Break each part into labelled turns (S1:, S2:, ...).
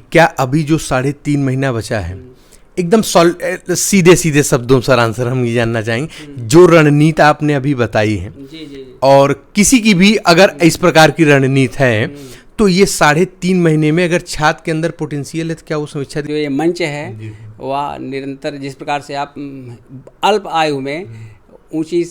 S1: क्या अभी जो 3.5 महीना बचा है, एकदम सीधे सीधे शब्दों सर आंसर हम ये जानना चाहेंगे, जो रणनीति आपने अभी बताई है
S2: जी।
S1: और किसी की भी अगर इस प्रकार की रणनीति है तो ये 3.5 महीने में अगर छात्र के अंदर पोटेंशियल है तो क्या वो समीक्षा
S2: जो ये मंच है वह निरंतर जिस प्रकार से आप अल्प आयु में ऊंची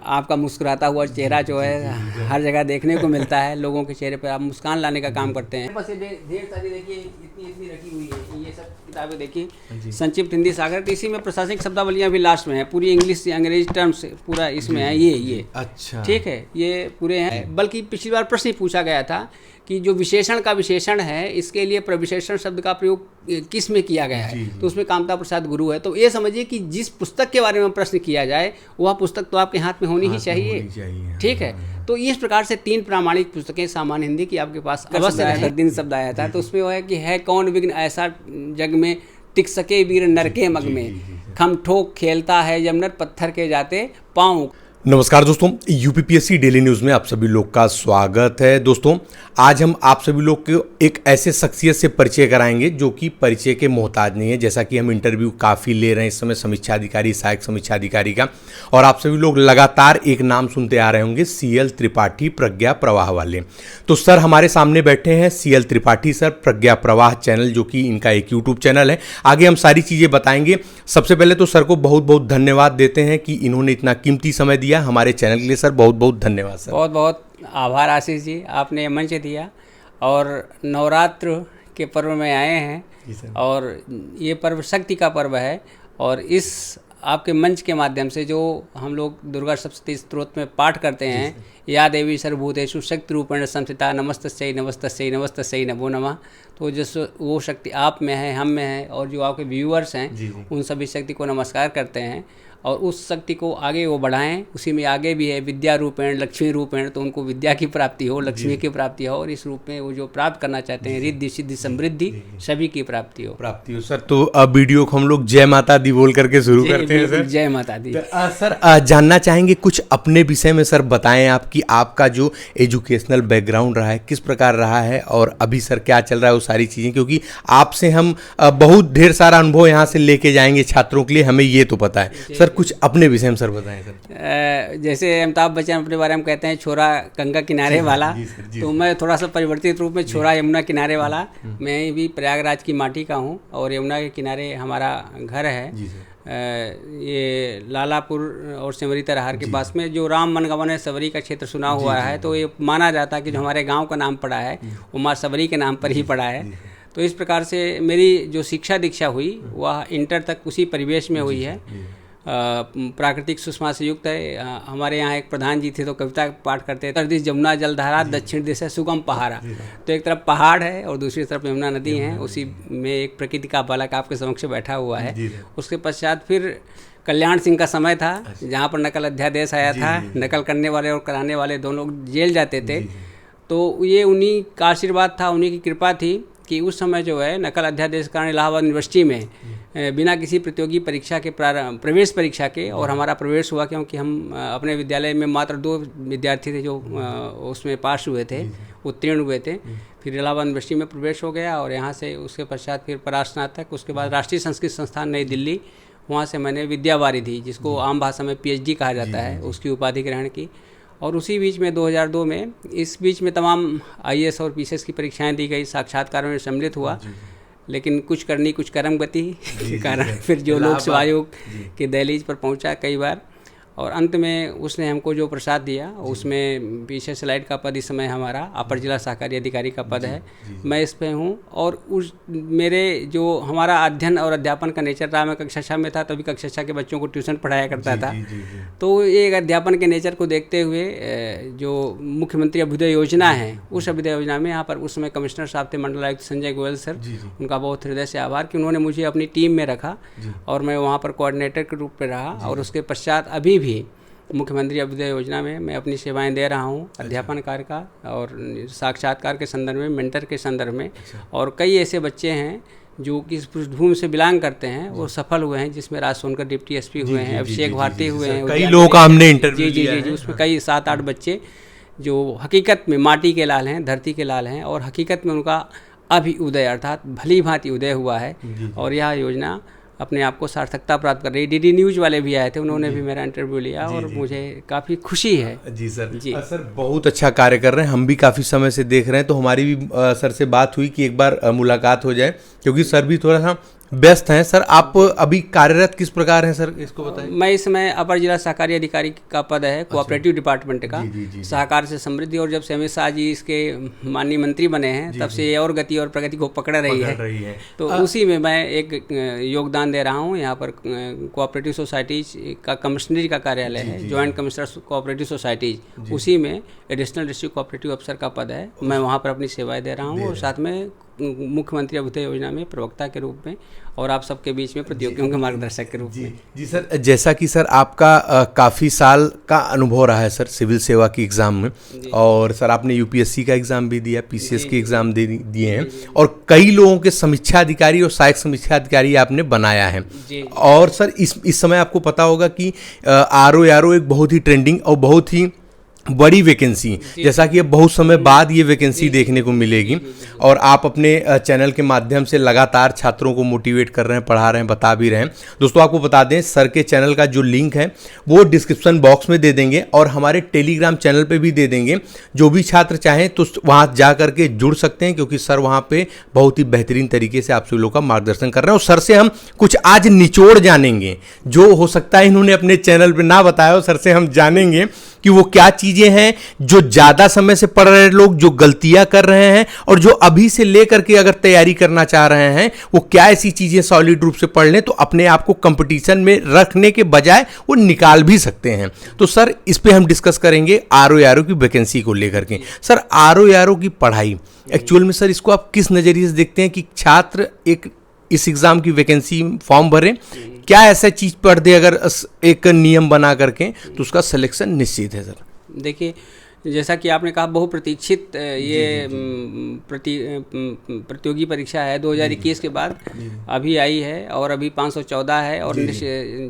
S2: आपका मुस्कुराता हुआ चेहरा जो है हर जगह देखने को मिलता है, लोगों के चेहरे पर आप मुस्कान लाने का काम करते हैं। बस ढेर सारी देखिए इतनी रखी हुई है, ये सब किताबें देखिए, संक्षिप्त हिंदी सागर, तो इसी में प्रशासनिक शब्दावलियाँ भी लास्ट में है, पूरी इंग्लिश अंग्रेजी टर्म्स पूरा इसमें है। ये
S1: अच्छा
S2: ठीक है, ये पूरे हैं। बल्कि पिछली बार प्रश्न पूछा गया था कि जो विशेषण का विशेषण है इसके लिए प्रविशेषण शब्द का प्रयोग किस में किया गया है, तो उसमें कामता प्रसाद गुरु है। तो ये समझिए कि जिस पुस्तक के बारे में प्रश्न किया जाए वह पुस्तक तो आपके हाथ में होनी ही चाहिए। ठीक है, तो इस प्रकार से 3 प्रामाणिक पुस्तकें सामान्य हिंदी की आपके पास अवश्य है। दिन शब्द आया था तो उसमें वो है कि है कौन विघ्न ऐसा जग में टिक सके वीर नर के मग में, खम ठोक खेलता है यमनर पत्थर के जाते पाँव।
S1: नमस्कार दोस्तों, यूपीपीएससी डेली न्यूज़ में आप सभी लोग का स्वागत है। दोस्तों, आज हम आप सभी लोग को एक ऐसे शख्सियत से परिचय कराएंगे जो कि परिचय के मोहताज नहीं है। जैसा कि हम इंटरव्यू काफ़ी ले रहे हैं इस समय समीक्षा अधिकारी, सहायक समीक्षा अधिकारी का, और आप सभी लोग लगातार एक नाम सुनते आ रहे होंगे, CL त्रिपाठी प्रज्ञा प्रवाह वाले। तो सर हमारे सामने बैठे हैं CL त्रिपाठी सर, प्रज्ञा प्रवाह चैनल जो कि इनका एक यूट्यूब चैनल है। आगे हम सारी चीज़ें बताएंगे। सबसे पहले तो सर को बहुत बहुत धन्यवाद देते हैं कि इन्होंने इतना कीमती समय दिया हमारे चैनल के लिए। सर बहुत बहुत धन्यवाद सर।
S2: बहुत बहुत आभार आशीष जी, आपने मंच दिया और नवरात्र के पर्व में आए हैं और ये पर्व शक्ति का पर्व है, और इस आपके मंच के माध्यम से जो हम लोग दुर्गा सप्तशती स्तोत्र में पाठ करते हैं, या देवी सर्वभूतेषु शक्ति रूपेण संस्थिता नमस्तस्यै नमस्तस्यै नमस्तस्यै नमो नमः, तो जिस वो शक्ति आप में है, हम में है, और जो आपके व्यूअर्स हैं उन सभी शक्ति को नमस्कार करते हैं और उस शक्ति को आगे वो बढ़ाएं। उसी में आगे भी है विद्या रूपेण लक्ष्मी रूपेण, तो उनको विद्या की प्राप्ति हो, लक्ष्मी की प्राप्ति हो, और इस रूप में वो जो प्राप्त करना चाहते हैं रिद्धि सिद्धि समृद्धि सभी की प्राप्ति हो
S1: सर। तो अब वीडियो को हम लोग जय माता दी बोल करके शुरू करते हैं सर।
S2: जय माता दी।
S1: सर जानना चाहेंगे कुछ अपने विषय में सर बताएं, आपकी आपका जो एजुकेशनल बैकग्राउंड रहा है किस प्रकार रहा है और अभी सर क्या चल रहा है वो सारी चीज़ें, क्योंकि आपसे हम बहुत ढेर सारा अनुभव यहाँ से लेके जाएंगे छात्रों के लिए, हमें ये तो पता है। सर कुछ अपने विषय में सर बताएं सर।
S2: जैसे अमिताभ बच्चन अपने बारे में कहते हैं छोरा गंगा किनारे वाला, तो मैं थोड़ा सा परिवर्तित रूप में छोरा यमुना किनारे वाला। मैं भी प्रयागराज की माटी का हूँ और यमुना के किनारे हमारा घर है। ये लालापुर और सेवरी तरहार के पास में, जो राम मनगवन है सवरी का क्षेत्र सुना हुआ है, तो ये माना जाता है कि जो हमारे गांव का नाम पड़ा है वो माँ सवरी के नाम पर ही पड़ा है। तो इस प्रकार से मेरी जो शिक्षा दीक्षा हुई वह इंटर तक उसी परिवेश में हुई है। प्राकृतिक सुषमा से युक्त है। हमारे यहाँ एक प्रधान जी थे तो कविता पाठ करते थे, उत्तर दिश जमुना जलधारा, दक्षिण दिश है सुगम पहाड़ा। तो एक तरफ पहाड़ है और दूसरी तरफ यमुना नदी है, उसी में एक प्रकृति का बालक आपके समक्ष बैठा हुआ है। उसके पश्चात फिर कल्याण सिंह का समय था जहाँ पर नकल अध्यादेश आया था, नकल करने वाले और कराने वाले दोनों लोग जेल जाते थे। तो ये उन्हीं का आशीर्वाद था, उन्हीं की कृपा थी कि उस समय जो है नकल अध्यादेश कारण इलाहाबाद यूनिवर्सिटी में बिना किसी प्रतियोगी परीक्षा के प्रवेश परीक्षा के और हमारा प्रवेश हुआ, क्योंकि हम अपने विद्यालय में मात्र 2 विद्यार्थी थे जो उसमें पास हुए थे, उत्तीर्ण हुए थे। फिर इलाहाबाद यूनिवर्सिटी में प्रवेश हो गया और यहाँ से उसके पश्चात फिर परास्नातक, उसके बाद राष्ट्रीय संस्कृत संस्थान नई दिल्ली, वहाँ से मैंने विद्या वारिधि, जिसको आम भाषा में PhD कहा जाता है, उसकी उपाधि ग्रहण की। और उसी बीच में 2002 में इस बीच में तमाम IAS और PCS की परीक्षाएं दी गई, साक्षात्कारों में सम्मिलित हुआ, लेकिन कुछ करनी कुछ कर्म गति के कारण फिर जो लोक सेवा आयोग के दहलीज पर पहुंचा कई बार, और अंत में उसने हमको जो प्रसाद दिया उसमें पीछे स्लाइड का पद इस समय हमारा अपर जिला सहकारी अधिकारी का पद है, मैं इस पे हूँ। और उस मेरे जो हमारा अध्ययन और अध्यापन का नेचर रहा, मैं कक्षा 6 में था तभी कक्षा 6 के बच्चों को ट्यूशन पढ़ाया करता था। तो एक अध्यापन के नेचर को देखते हुए जो मुख्यमंत्री अभ्युदय योजना है, उस अभ्युदय योजना में यहाँ पर उस समय कमिश्नर साहब थे मंडलायुक्त संजय गोयल सर, उनका बहुत हृदय से आभार कि उन्होंने मुझे अपनी टीम में रखा और मैं वहाँ पर कोऑर्डिनेटर के रूप में रहा। और उसके पश्चात अभी भी मुख्यमंत्री अभ्युदय योजना में मैं अपनी सेवाएं दे रहा हूं, अध्यापन कार्य का और साक्षात्कार के संदर्भ में, मेंटर के संदर्भ में। और कई ऐसे बच्चे हैं जो किस पृष्ठभूमि से बिलोंग करते हैं वो सफल हुए हैं, जिसमें राज सोनकर डिप्टी SP हुए हैं, अभिषेक भारती हुए हैं,
S1: कई लोगों का हमने इंटरव्यू लिया
S2: जी, उसमें कई 7-8 बच्चे जो हकीकत में माटी के लाल हैं, धरती के लाल हैं और हकीकत में उनका अभी उदय अर्थात भली भांति उदय हुआ है और यह योजना अपने आप को सार्थकता प्राप्त कर रही है। डीडी न्यूज़ वाले भी आए थे, उन्होंने भी मेरा इंटरव्यू लिया और मुझे काफ़ी खुशी है।
S1: जी सर। जी सर, बहुत अच्छा कार्य कर रहे हैं, हम भी काफ़ी समय से देख रहे हैं, तो हमारी भी सर से बात हुई कि एक बार मुलाकात हो जाए, क्योंकि सर भी थोड़ा सा व्यस्त हैं। सर आप अभी कार्यरत किस प्रकार हैं सर, इसको बताएं।
S2: मैं इस समय अपर जिला सहकारी अधिकारी का पद है, कोऑपरेटिव डिपार्टमेंट का। सहकार से समृद्धि, और जब से अमित शाह जी इसके माननीय मंत्री बने हैं तब से ये और गति और प्रगति को पकड़ रही है। तो उसी में मैं एक योगदान दे रहा हूँ। यहाँ पर कोऑपरेटिव सोसाइटीज का कमिश्नरी का कार्यालय है, ज्वाइंट कमिश्नर कोऑपरेटिव सोसाइटीज, उसी में एडिशनल डिस्ट्रिक्ट कोऑपरेटिव अफसर का पद है। मैं वहाँ पर अपनी सेवाएं दे रहा हूँ और साथ में मुख्यमंत्री अभ्युदय योजना में प्रवक्ता के रूप में और आप सबके बीच में प्रतियोगियों के मार्गदर्शक के रूप में।
S1: जी सर, जैसा कि सर आपका काफ़ी साल का अनुभव रहा है सर सिविल सेवा की एग्ज़ाम में, और सर आपने यूपीएससी का एग्ज़ाम भी दिया, पीसीएस की एग्ज़ाम दिए हैं, और कई लोगों के समीक्षा अधिकारी और सहायक समीक्षा अधिकारी आपने बनाया है। और सर इस समय आपको पता होगा कि आरओ एक बहुत ही ट्रेंडिंग और बहुत ही बड़ी वैकेंसी, जैसा कि अब बहुत समय बाद ये वैकेंसी देखने को मिलेगी, और आप अपने चैनल के माध्यम से लगातार छात्रों को मोटिवेट कर रहे हैं, पढ़ा रहे हैं, बता भी रहे हैं। दोस्तों आपको बता दें, सर के चैनल का जो लिंक है वो डिस्क्रिप्शन बॉक्स में दे देंगे और हमारे टेलीग्राम चैनल पे भी दे देंगे। जो भी छात्र चाहें तो वहाँ जा करके जुड़ सकते हैं, क्योंकि सर वहाँ पे बहुत ही बेहतरीन तरीके से आप सभी लोगों का मार्गदर्शन कर रहे हैं। और सर से हम कुछ आज निचोड़ जानेंगे, जो हो सकता है इन्होंने अपने चैनल पर ना बताया हो। सर से हम जानेंगे कि वो क्या चीजें हैं जो ज्यादा समय से पढ़ रहे लोग जो गलतियां कर रहे हैं, और जो अभी से लेकर के अगर तैयारी करना चाह रहे हैं वो क्या ऐसी चीजें सॉलिड रूप से पढ़ लें तो अपने आप को कंपटीशन में रखने के बजाय वो निकाल भी सकते हैं। तो सर इस पे हम डिस्कस करेंगे आरओ की वैकेंसी को लेकर के। सर आरओ की पढ़ाई एक्चुअल में सर इसको आप किस नजरिए से देखते हैं कि छात्र इस एग्जाम की वैकेंसी फॉर्म भरें, क्या ऐसा चीज पढ़ दे अगर एक नियम बना करके तो उसका सिलेक्शन निश्चित है? सर
S2: देखिए, जैसा कि आपने कहा बहुप्रतीक्षित ये प्रतियोगी परीक्षा है 2021 के बाद अभी आई है, और अभी 514 है और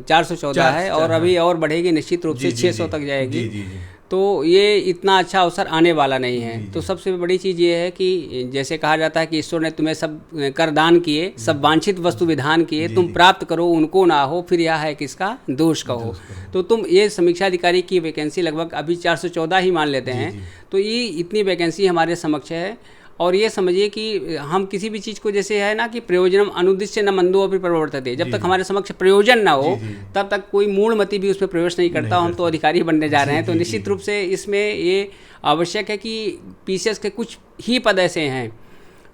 S2: 414 है, और अभी और बढ़ेगी निश्चित रूप से 600 तक जाएगी। तो ये इतना अच्छा अवसर आने वाला नहीं है। तो सबसे बड़ी चीज़ ये है कि जैसे कहा जाता है कि ईश्वर ने तुम्हें सब कर दान किए, सब वांछित वस्तु विधान किए, तुम प्राप्त करो उनको ना हो, फिर यह है किसका दोष कहो। तो तुम ये समीक्षा अधिकारी की वैकेंसी लगभग अभी 414 ही मान लेते हैं, तो ये इतनी वैकेंसी हमारे समक्ष है। और ये समझिए कि हम किसी भी चीज़ को, जैसे है ना कि प्रयोजनम अनुद्देश्य न मंदो अपि प्रवर्तते, जब तक हमारे समक्ष प्रयोजन ना हो तब तक कोई मूढ़मति भी उसमें प्रवेश नहीं करता। हम तो अधिकारी बनने जा रहे हैं, तो निश्चित रूप से इसमें ये आवश्यक है कि पीसीएस के कुछ ही पद ऐसे हैं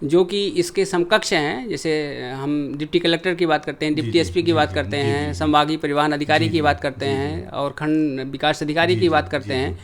S2: जो कि इसके समकक्ष हैं। जैसे हम डिप्टी कलेक्टर की बात करते हैं, डिप्टी एसपी की बात करते हैं, संभागीय परिवहन अधिकारी की बात करते हैं, और खंड विकास अधिकारी की बात करते हैं,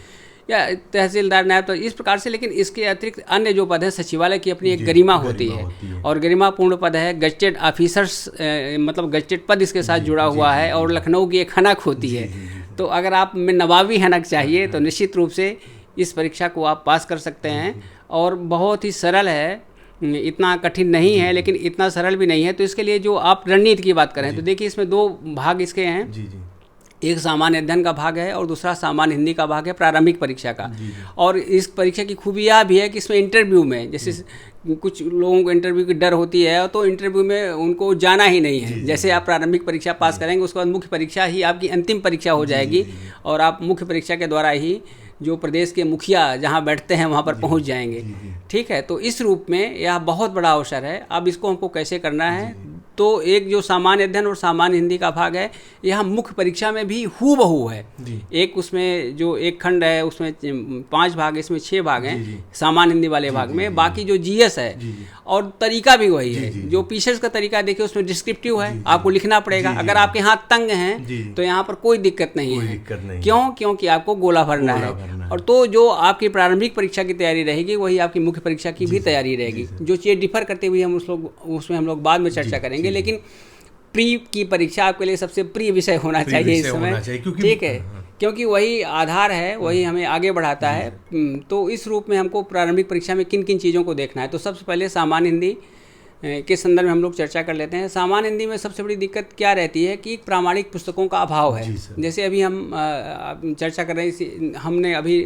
S2: या तहसीलदार नायब, तो इस प्रकार से। लेकिन इसके अतिरिक्त अन्य जो पद है, सचिवालय की अपनी एक गरिमा होती है, और गरिमापूर्ण पद है। गजटेड ऑफिसर्स मतलब गजटेड पद इसके साथ जुड़ा हुआ है, और लखनऊ की एक हनक होती है। तो अगर आप में नवाबी हनक चाहिए तो निश्चित रूप से इस परीक्षा को आप पास कर सकते हैं, और बहुत ही सरल है, इतना कठिन नहीं है लेकिन इतना सरल भी नहीं है। तो इसके लिए जो आप रणनीति की बात करें तो देखिए, इसमें दो भाग इसके हैं। एक सामान्य अध्ययन का भाग है और दूसरा सामान्य हिंदी का भाग है प्रारंभिक परीक्षा का। और इस परीक्षा की खूबी यह भी है कि इसमें इंटरव्यू में, जैसे कुछ लोगों को इंटरव्यू की डर होती है, तो इंटरव्यू में उनको जाना ही नहीं है। जैसे आप प्रारंभिक परीक्षा पास करेंगे, उसके बाद मुख्य परीक्षा ही आपकी अंतिम परीक्षा हो जाएगी, और आप मुख्य परीक्षा के द्वारा ही जो प्रदेश के मुखिया जहां बैठते हैं वहां पर पहुंच जाएंगे। ठीक है, तो इस रूप में यह बहुत बड़ा अवसर है। अब इसको हमको कैसे करना है, तो एक जो सामान्य अध्ययन और सामान्य हिंदी का भाग है, यह मुख्य परीक्षा में भी हूबहू है। एक उसमें जो एक खंड है उसमें 5 भाग, इसमें 6 भाग हैं सामान्य हिंदी वाले भाग में। बाकी जो जीएस है और तरीका भी वही है। जो पीसीएस का तरीका देखिए, उसमें डिस्क्रिप्टिव है, आपको लिखना पड़ेगा। अगर आपके हाथ तंग हैं तो यहाँ पर कोई दिक्कत नहीं है। क्यों? क्योंकि आपको गोला भरना है। और तो जो आपकी प्रारंभिक परीक्षा की तैयारी रहेगी वही आपकी मुख्य परीक्षा की भी तैयारी रहेगी। जो चीज़ें डिफर करते हुए उसमें हम लोग बाद में चर्चा करेंगे, लेकिन प्री की परीक्षा आपके लिए सबसे प्रिय विषय होना चाहिए इस समय। ठीक है, क्योंकि वही आधार है, वही हमें आगे बढ़ाता है। तो इस रूप में हमको प्रारंभिक परीक्षा में किन किन चीज़ों को देखना है, तो सबसे पहले सामान्य हिंदी के संदर्भ में हम लोग चर्चा कर लेते हैं। सामान्य हिंदी में सबसे बड़ी दिक्कत क्या रहती है कि प्रामाणिक पुस्तकों का अभाव है। जैसे अभी हम चर्चा कर रहे हैं, हमने अभी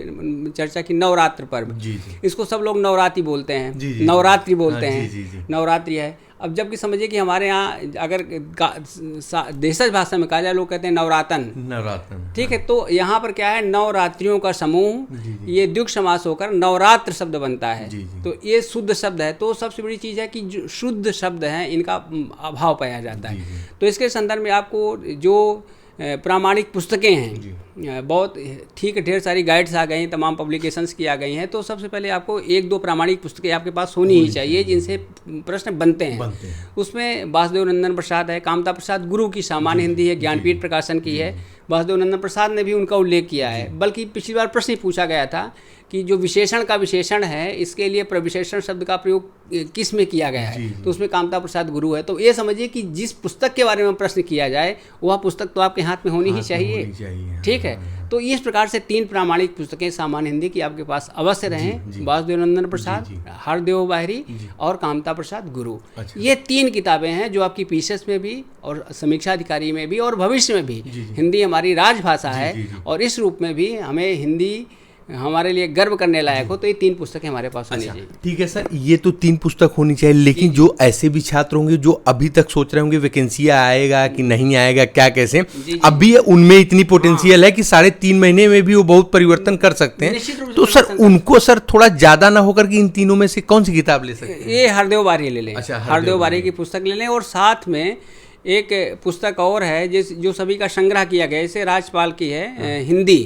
S2: चर्चा की नवरात्र पर्व, इसको सब लोग नवरात्रि बोलते हैं, नवरात्रि बोलते हैं, नवरात्रि है। अब जबकि समझिए कि हमारे यहाँ अगर देशज भाषा में कहा जाए, लोग कहते हैं नवरातन, ठीक है। तो यहाँ पर क्या है, नवरात्रियों का समूह, ये द्विग समास होकर नवरात्र शब्द बनता है। तो ये शुद्ध शब्द है। तो सबसे बड़ी चीज़ है कि जो शुद्ध शब्द हैं इनका अभाव पाया जाता है। तो इसके संदर्भ में आपको जो प्रामाणिक पुस्तकें हैं, बहुत ठीक, ढेर सारी गाइड्स आ गई हैं, तमाम पब्लिकेशंस की आ गई हैं। तो सबसे पहले आपको 1-2 प्रामाणिक पुस्तकें आपके पास होनी ही चाहिए जिनसे प्रश्न बनते हैं। उसमें वासुदेव नंदन प्रसाद है, कामता प्रसाद गुरु की सामान्य हिंदी है, ज्ञानपीठ प्रकाशन की है। वासुदेव नंदन प्रसाद ने भी उनका उल्लेख किया है। बल्कि पिछली बार प्रश्न पूछा गया था कि जो विशेषण का विशेषण है, इसके लिए प्रविशेषण शब्द का प्रयोग किस में किया गया है, तो उसमें कामता प्रसाद गुरु है। तो ये समझिए कि जिस पुस्तक के बारे में प्रश्न किया जाए वह पुस्तक तो आपके हाथ में होनी ही चाहिए, ठीक है। तो इस प्रकार से 3 प्रामाणिक पुस्तकें सामान्य हिंदी की आपके पास अवश्य रहें, वासुदेव नंदन प्रसाद, हरदेव बाहरी और कामता प्रसाद गुरु। ये 3 किताबें हैं जो आपकी पीसेस में भी और समीक्षा अधिकारी में भी और भविष्य में भी, हिंदी हमारी राजभाषा है और इस रूप में भी हमें हिंदी हमारे लिए गर्व करने लायक हो, तो ये 3 पुस्तकें हमारे पास होनी चाहिए।
S1: ठीक है सर, ये तो 3 पुस्तक होनी चाहिए। लेकिन जो ऐसे भी छात्र होंगे जो अभी तक सोच रहे होंगे वैकेंसी आएगा कि नहीं आएगा, क्या कैसे, अभी उनमें इतनी पोटेंशियल है कि 3.5 महीने में भी वो बहुत परिवर्तन कर सकते हैं। तो सर उनको सर थोड़ा ज्यादा ना होकर कि इन तीनों में से कौन सी किताब ले सकते हैं?
S2: ये हरदेव बारी ले लें। हरदेव बारी की पुस्तक ले लें और साथ में एक पुस्तक और है जो सभी का संग्रह किया गया है, जैसे राजपाल की है, हिंदी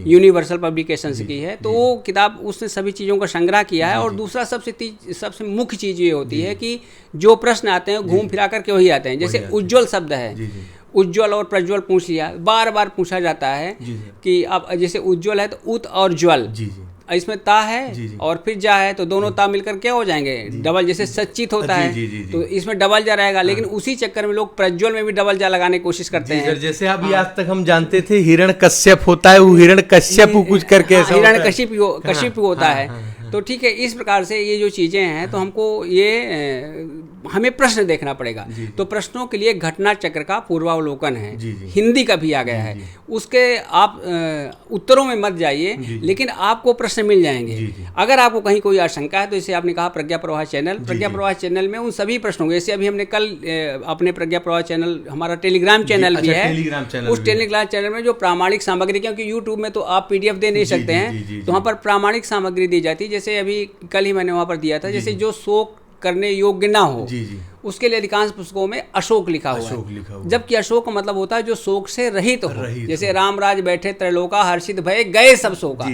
S2: यूनिवर्सल पब्लिकेशंस की है। तो वो किताब, उसने सभी चीज़ों का संग्रह किया है। और दूसरा सबसे मुख्य चीज़ ये होती है कि जो प्रश्न आते हैं घूम फिरा करके वही आते हैं। जैसे उज्ज्वल शब्द है, उज्ज्वल और प्रज्वल पूछ लिया, बार बार पूछा जाता है कि अब जैसे उज्ज्वल है तो उत और ज्वल, इसमें ता है और फिर जा है, तो दोनों ता मिलकर क्या हो जाएंगे, डबल। जैसे सच्चित होता है तो इसमें डबल जा रहेगा, लेकिन उसी चक्कर में लोग प्रज्वल में भी डबल जा लगाने की कोशिश करते हैं।
S1: जैसे अभी आज तक हम जानते थे हिरण कश्यप होता है, वो हिरण कश्यप कुछ करके
S2: हिरण कशिप होता है। तो ठीक है, इस प्रकार से ये जो चीज़ें हैं, तो हमको ये हमें प्रश्न देखना पड़ेगा। तो प्रश्नों के लिए घटना चक्र का पूर्वावलोकन है, हिंदी का भी आ गया है। उसके आप उत्तरों में मत जाइए, लेकिन आपको प्रश्न मिल जाएंगे। अगर आपको कहीं कोई आशंका है, तो जैसे आपने कहा प्रज्ञा प्रवाह चैनल, प्रज्ञा प्रवाह चैनल में उन सभी प्रश्नों को, जैसे अभी हमने कल अपने प्रज्ञा प्रवाह चैनल, हमारा टेलीग्राम चैनल भी है, उस टेलीग्राम चैनल में जो प्रामाणिक सामग्री, क्योंकि यूट्यूब में तो आप PDF दे नहीं सकते हैं, तो वहाँ पर प्रामाणिक सामग्री दी जाती है। जैसे अभी कल ही मैंने वहाँ पर दिया था, जैसे जो शोक करने योग्य ना हो, उसके लिए अधिकांश पुस्तकों में अशोक लिखा हुआ है। जबकि अशोक का मतलब होता है जो शोक से रहित हो। जैसे रामराज बैठे त्रैलोका, हर्षित भय गए सब शोका,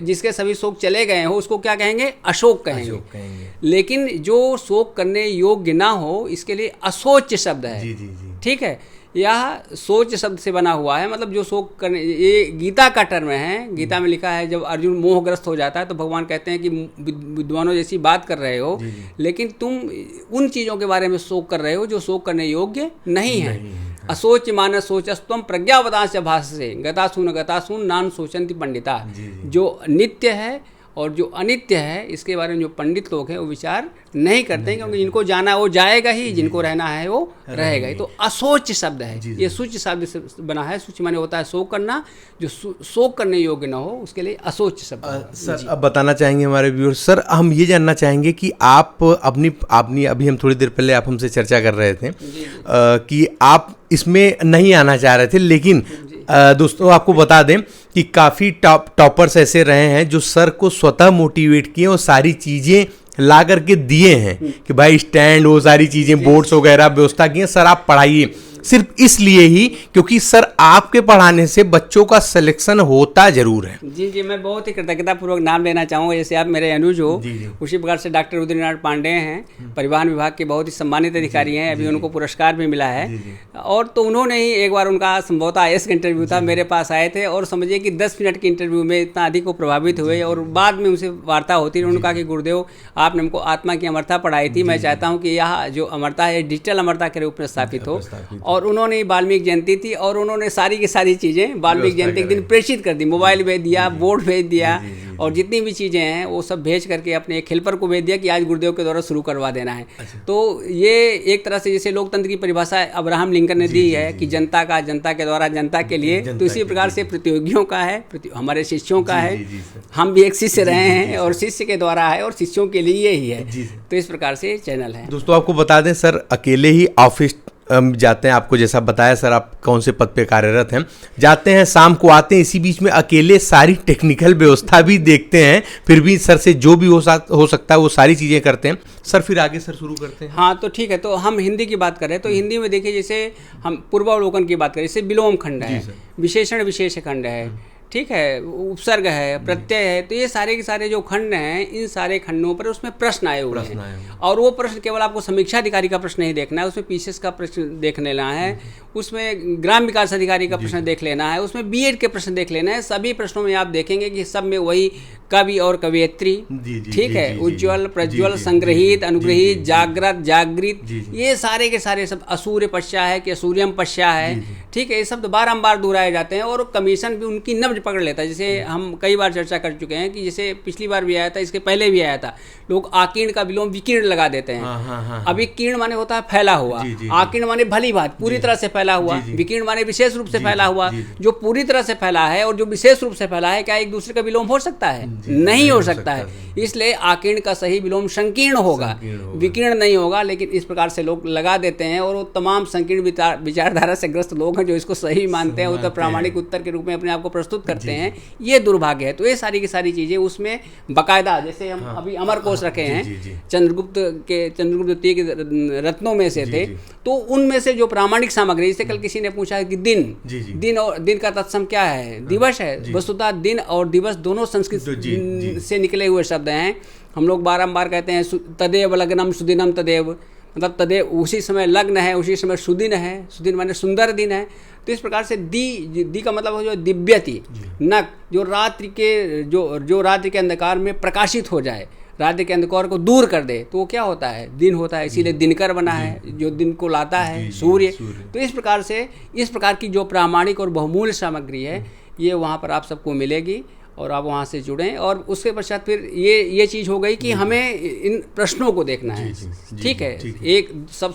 S2: जिसके सभी शोक चले गए हो उसको क्या कहेंगे, अशोक कहेंगे। लेकिन जो शोक करने योग्य ना हो, इसके लिए अशोच शब्द है, ठीक है। यह सोच शब्द से बना हुआ है, मतलब जो शोक करने, ये गीता का टर्म है। गीता में लिखा है जब अर्जुन मोहग्रस्त हो जाता है तो भगवान कहते हैं कि विद्वानों जैसी बात कर रहे हो, लेकिन तुम उन चीज़ों के बारे में शोक कर रहे हो जो शोक करने योग्य नहीं है। असोच मानस सोचस्तम प्रज्ञावदांश भाष्य गतासून नान सोचंती पंडिता। जो नित्य है और जो अनित्य है, इसके बारे में जो पंडित लोग हैं वो विचार नहीं करते हैं, क्योंकि जिनको जाना है वो जाएगा ही, जिनको रहना है वो रहेगा ही। तो असोच शब्द है, ये सूच शब्द से बना है। सूच माने होता है शोक करना, जो शोक करने योग्य ना हो उसके लिए असोच शब्द।
S1: सर अब बताना चाहेंगे हमारे व्यूअर्स, सर हम ये जानना चाहेंगे कि आप अपनी अभी हम थोड़ी देर पहले आप हमसे चर्चा कर रहे थे कि आप इसमें नहीं आना चाह रहे थे, लेकिन दोस्तों आपको बता दें कि काफ़ी टॉपर्स ऐसे रहे हैं जो सर को स्वतः मोटिवेट किए और सारी चीज़ें ला करके दिए हैं कि भाई स्टैंड, वो सारी चीज़ें, बोर्ड्स वगैरह व्यवस्था की है, सर आप पढ़ाइए। सिर्फ इसलिए ही क्योंकि सर आपके पढ़ाने से बच्चों का सिलेक्शन होता जरूर है।
S2: जी, मैं बहुत ही कृतज्ञतापूर्वक नाम लेना चाहूँगा। जैसे आप मेरे अनुज हो, उसी प्रकार से डॉक्टर रुद्रनाथ पांडे हैं, परिवहन विभाग के बहुत ही सम्मानित अधिकारी हैं, अभी उनको पुरस्कार भी मिला है। और तो उन्होंने ही एक बार, उनका संभवतः IAS का इंटरव्यू था, मेरे पास आए थे और समझिए कि 10 मिनट के इंटरव्यू में इतना अधिक वो प्रभावित हुए। और बाद में उनसे वार्ता होती रही, उन्होंने कहा कि गुरुदेव आपने हमको आत्मा की अमरता पढ़ाई थी, मैं चाहता हूँ कि यह जो अमरता है डिजिटल अमरता के रूप में स्थापित हो। और उन्होंने वाल्मीकि जयंती थी और उन्होंने सारी की सारी चीज़ें वाल्मीकि जयंती के दिन प्रेषित कर दी, मोबाइल भेज दिया, बोर्ड भेज दिया और जितनी भी चीज़ें हैं वो सब भेज करके अपने एक हेल्पर को भेज दिया कि आज गुरुदेव के द्वारा शुरू करवा देना है। तो ये एक तरह से जैसे लोकतंत्र की परिभाषा अब्राहम लिंकन ने दी है कि जनता का, जनता के द्वारा, जनता के लिए, तो इसी प्रकार से प्रतियोगियों का है, हमारे शिष्यों का है। हम भी एक शिष्य रहे हैं और शिष्य के द्वारा है और शिष्यों के लिए ही है। तो इस प्रकार से चैनल है।
S1: दोस्तों आपको बता दें सर अकेले ही ऑफिस जाते हैं, आपको जैसा बताया सर आप कौन से पद पे कार्यरत हैं, जाते हैं शाम को आते हैं, इसी बीच में अकेले सारी टेक्निकल व्यवस्था भी देखते हैं, फिर भी सर से जो भी हो सकता है वो सारी चीज़ें करते हैं। सर फिर आगे सर शुरू करते हैं।
S2: हाँ तो ठीक है, तो हम हिंदी की बात करें तो हिंदी में देखिए जैसे हम पूर्वावलोकन की बात करें, जैसे विलोम खंड है, विशेषण विशेष खंड है, ठीक है, उपसर्ग है, प्रत्यय है, तो ये सारे के सारे जो खंड हैं इन सारे खंडों पर उसमें प्रश्न आए हुए हैं। और वो प्रश्न केवल आपको समीक्षा अधिकारी का प्रश्न नहीं देखना है, उसमें पीसीएस का प्रश्न देख लेना है, उसमें ग्राम विकास अधिकारी का प्रश्न देख लेना है, उसमें बीएड के प्रश्न देख लेना है। सभी प्रश्नों में आप देखेंगे कि सब में वही कवि और कवियत्री, ठीक है, उज्ज्वल, प्रज्वल, संग्रहित, अनुग्रहित, जागृत, जागृत, ये सारे के सारे सब, असूर्य पश्या है कि असूर्यम पश्या है, ठीक है, ये शब्द बारंबार दोहराए जाते हैं और कमीशन भी उनकी नब्ज पकड़ लेता है। जैसे हम कई बार चर्चा कर चुके हैं कि जैसे पिछली बार भी आया था, इसके पहले भी आया था, लोग आकीर्ण का विलोम विकीर्ण लगा देते हैं। अभी कीर्ण माने होता है फैला हुआ, आकीर्ण माने भली बात, पूरी तरह से फैला हुआ, विकीर्ण माने विशेष रूप से फैला हुआ। जो पूरी तरह से फैला है और जो विशेष रूप से फैला है, क्या एक दूसरे का विलोम हो सकता है? नहीं हो सकता है। इसलिए आकीर्ण का सही विलोम संकीर्ण होगा, विकीर्ण नहीं होगा। लेकिन इस प्रकार से लोग लगा देते हैं और वो तमाम संकीर्ण विचारधारा से ग्रस्त लोग हैं जो इसको सही मानते हैं, उत्तर प्रामाणिक उत्तर के रूप में अपने आप को प्रस्तुत करते हैं। ये दुर्भाग्य है। तो ये सारी की सारी चीजें उसमें बाकायदा, जैसे हम अभी अमर कोश रखे हैं, चंद्रगुप्त द्वितीय के रत्नों में से थे, तो उनमें से जो प्रामाणिक सामग्री, जैसे कल किसी ने पूछा कि दिन और दिन का तत्सम क्या है? दिवस है। वस्तुतः दिन और दिवस दोनों संस्कृत से निकले हुए शब्द हैं। हम लोग बारंबार कहते हैं तदेव लग्नम सुदिनम तदेव, मतलब तदेव उसी समय लग्न है, उसी समय सुदिन है, सुदिन माने सुंदर दिन है। तो इस प्रकार से दी का मतलब हो जो दिव्यति, नक जो रात्रि के अंधकार में प्रकाशित हो जाए, रात्रि के अंधकार को दूर कर दे, तो वो क्या होता है? दिन होता है। इसीलिए दिनकर बना है, जो दिन को लाता है, सूर्य। तो इस प्रकार की जो प्रामाणिक और बहुमूल्य सामग्री है, ये वहाँ पर आप सबको मिलेगी और आप वहाँ से जुड़ें। और उसके पश्चात फिर ये चीज़ हो गई कि हमें इन प्रश्नों को देखना है, ठीक है। एक सब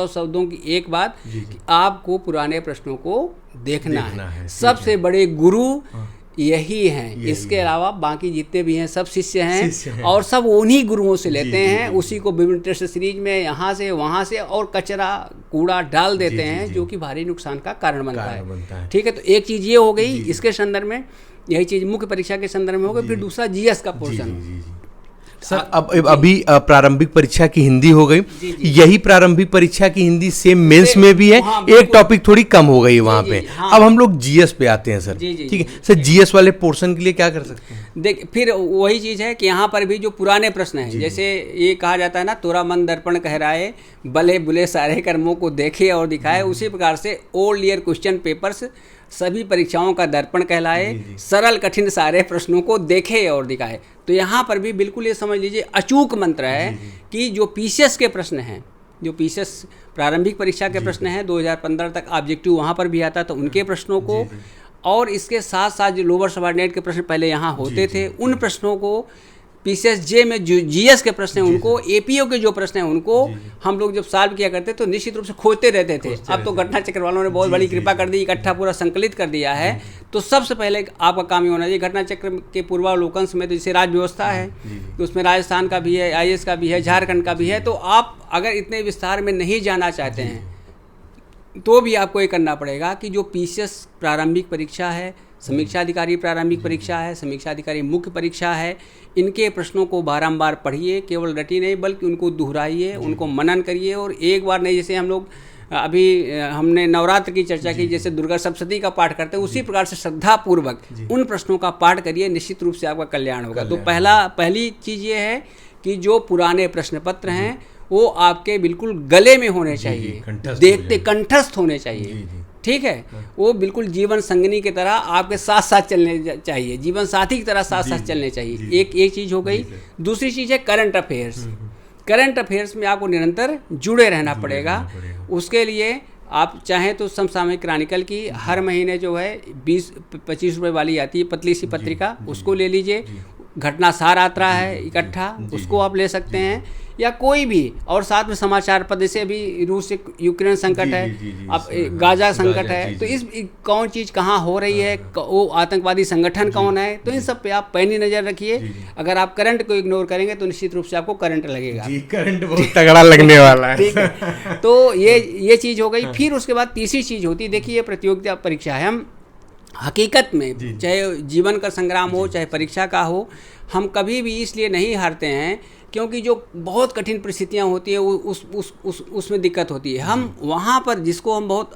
S2: शब्दों की एक बात कि आपको पुराने प्रश्नों को देखना है। सबसे बड़े गुरु यही हैं। इसके अलावा बाकी जितने भी हैं सब शिष्य हैं और सब उन्हीं गुरुओं से लेते हैं, उसी को विभिन्न टेस्ट सीरीज में यहाँ से वहाँ से और कचरा कूड़ा डाल देते हैं, जो कि भारी नुकसान का कारण बनता है, ठीक है। तो एक चीज़ ये हो गई इसके संदर्भ में, यही चीज़ मुख्य परीक्षा के संदर्भ में होगा। फिर दूसरा जीएस का पोर्शन।
S1: सर अभी प्रारंभिक परीक्षा की हिंदी हो गई, यही प्रारंभिक परीक्षा की हिंदी सेम मेंस में भी है, एक टॉपिक थोड़ी कम हो गई वहाँ पे। अब हम लोग जीएस पे आते हैं सर, ठीक है सर। जीएस वाले पोर्शन के लिए क्या कर सकते हैं?
S2: देख, फिर वही चीज़ है कि यहाँ पर भी जो पुराने प्रश्न हैं, जैसे ये कहा जाता है ना, तोरा मन दर्पण कहराए, भले बुले सारे कर्मों को देखे और दिखाए, उसी प्रकार से ओल्ड ईयर क्वेश्चन पेपर्स सभी परीक्षाओं का दर्पण कहलाए, सरल कठिन सारे प्रश्नों को देखे और दिखाए। तो यहाँ पर भी बिल्कुल ये समझ लीजिए अचूक मंत्र है कि जो पीसीएस के प्रश्न हैं, जो पीसीएस प्रारंभिक परीक्षा के प्रश्न हैं, 2015 तक ऑब्जेक्टिव वहाँ पर भी आता, तो उनके प्रश्नों को, और इसके साथ साथ जो लोअर सबऑर्डिनेट के प्रश्न पहले यहाँ होते थे, उन प्रश्नों को, पीसीएस जे में जो जीएस के प्रश्न हैं उनको, एपीओ के जो प्रश्न हैं उनको हम लोग जब सॉल्व किया करते तो निश्चित रूप से खोजते रहते थे। अब तो घटना चक्र वालों ने बहुत बड़ी कृपा कर दी, इकट्ठा पूरा संकलित कर दिया है। तो सबसे पहले आपका काम ये होना चाहिए, घटना चक्र के पूर्वावलोकन में तो जैसे राज्य व्यवस्था है, तो उसमें राजस्थान का भी है, आईएएस का भी है, झारखंड का भी है। तो आप अगर इतने विस्तार में नहीं जाना चाहते हैं तो भी आपको ये करना पड़ेगा कि जो पीसीएस प्रारंभिक परीक्षा है, समीक्षा अधिकारी प्रारंभिक परीक्षा है, समीक्षा अधिकारी मुख्य परीक्षा है, इनके प्रश्नों को बारंबार पढ़िए, केवल रटी नहीं बल्कि उनको दोहराइए, उनको मनन करिए। और एक बार नहीं, जैसे हम लोग अभी हमने नवरात्र की चर्चा की, जैसे दुर्गा सप्तशती का पाठ करते हैं, उसी प्रकार से श्रद्धापूर्वक उन प्रश्नों का पाठ करिए, निश्चित रूप से आपका कल्याण होगा। तो पहली चीज़ ये है कि जो पुराने प्रश्न पत्र हैं वो आपके बिल्कुल गले में होने चाहिए, देखते कंठस्थ होने चाहिए, ठीक है। वो बिल्कुल जीवन संगनी की तरह आपके साथ साथ चलने चाहिए, जीवन साथी की तरह साथ साथ चलने चाहिए। एक चीज़ हो गई। दूसरी चीज़ है करंट अफेयर्स। करंट अफेयर्स में आपको निरंतर जुड़े रहना पड़ेगा। उसके लिए आप चाहें तो समसामयिक क्रॉनिकल की हर महीने जो है 20-25 रुपए वाली आती है पतली सी पत्रिका, उसको ले लीजिए। घटनासार आता है इकट्ठा, उसको आप ले सकते हैं, या कोई भी, और साथ में समाचार पत्र, जैसे अभी रूस से यूक्रेन संकट है, अब गाजा संकट है, तो इस कौन चीज़ कहाँ हो रही है, वो आतंकवादी संगठन कौन है, तो इन सब पे आप पैनी नज़र रखिए। अगर आप करंट को इग्नोर करेंगे तो निश्चित रूप से आपको करंट लगेगा,
S1: करंट बहुत तगड़ा लगने वाला है।
S2: ठीक है, तो ये चीज़ हो गई। फिर उसके बाद तीसरी चीज़ होती है, देखिए ये प्रतियोगिता परीक्षा है, हम हकीकत में चाहे जीवन का संग्राम हो चाहे परीक्षा का हो, हम कभी भी इसलिए नहीं हारते हैं क्योंकि जो बहुत कठिन परिस्थितियाँ होती हैं उसमें दिक्कत होती है। हम वहाँ पर जिसको हम बहुत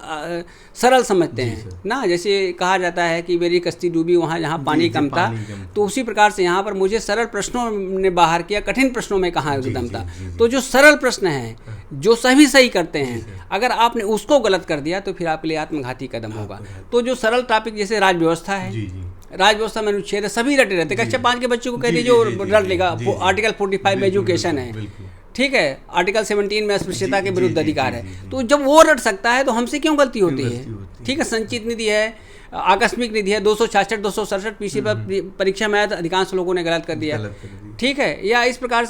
S2: सरल समझते हैं ना, जैसे कहा जाता है कि मेरी कश्ती डूबी वहाँ जहाँ पानी कम था, तो उसी प्रकार से यहाँ पर मुझे सरल प्रश्नों ने बाहर किया, कठिन प्रश्नों में कहाँ दम था। तो जो सरल प्रश्न हैं, जो सभी सही करते हैं, अगर आपने उसको गलत कर दिया तो फिर आपके लिए आत्मघाती कदम होगा। तो जो सरल टॉपिक जैसे राज व्यवस्था है, राज व्यवस्था में अनुच्छेद सभी रटे रहते, कक्षा 5 के बच्चों को कह दीजिए जो रट लेगा। आर्टिकल 45 में एजुकेशन है, ठीक है, आर्टिकल 17 में अस्पृश्यता के विरुद्ध अधिकार है, तो जब वो रट सकता है तो हमसे क्यों गलती होती है। ठीक है, संचित निधि है, आकस्मिक निधि है, 266 267 पीसी पर परीक्षा में आया तो अधिकांश लोगों ने गलत कर दिया। ठीक है, या इस प्रकार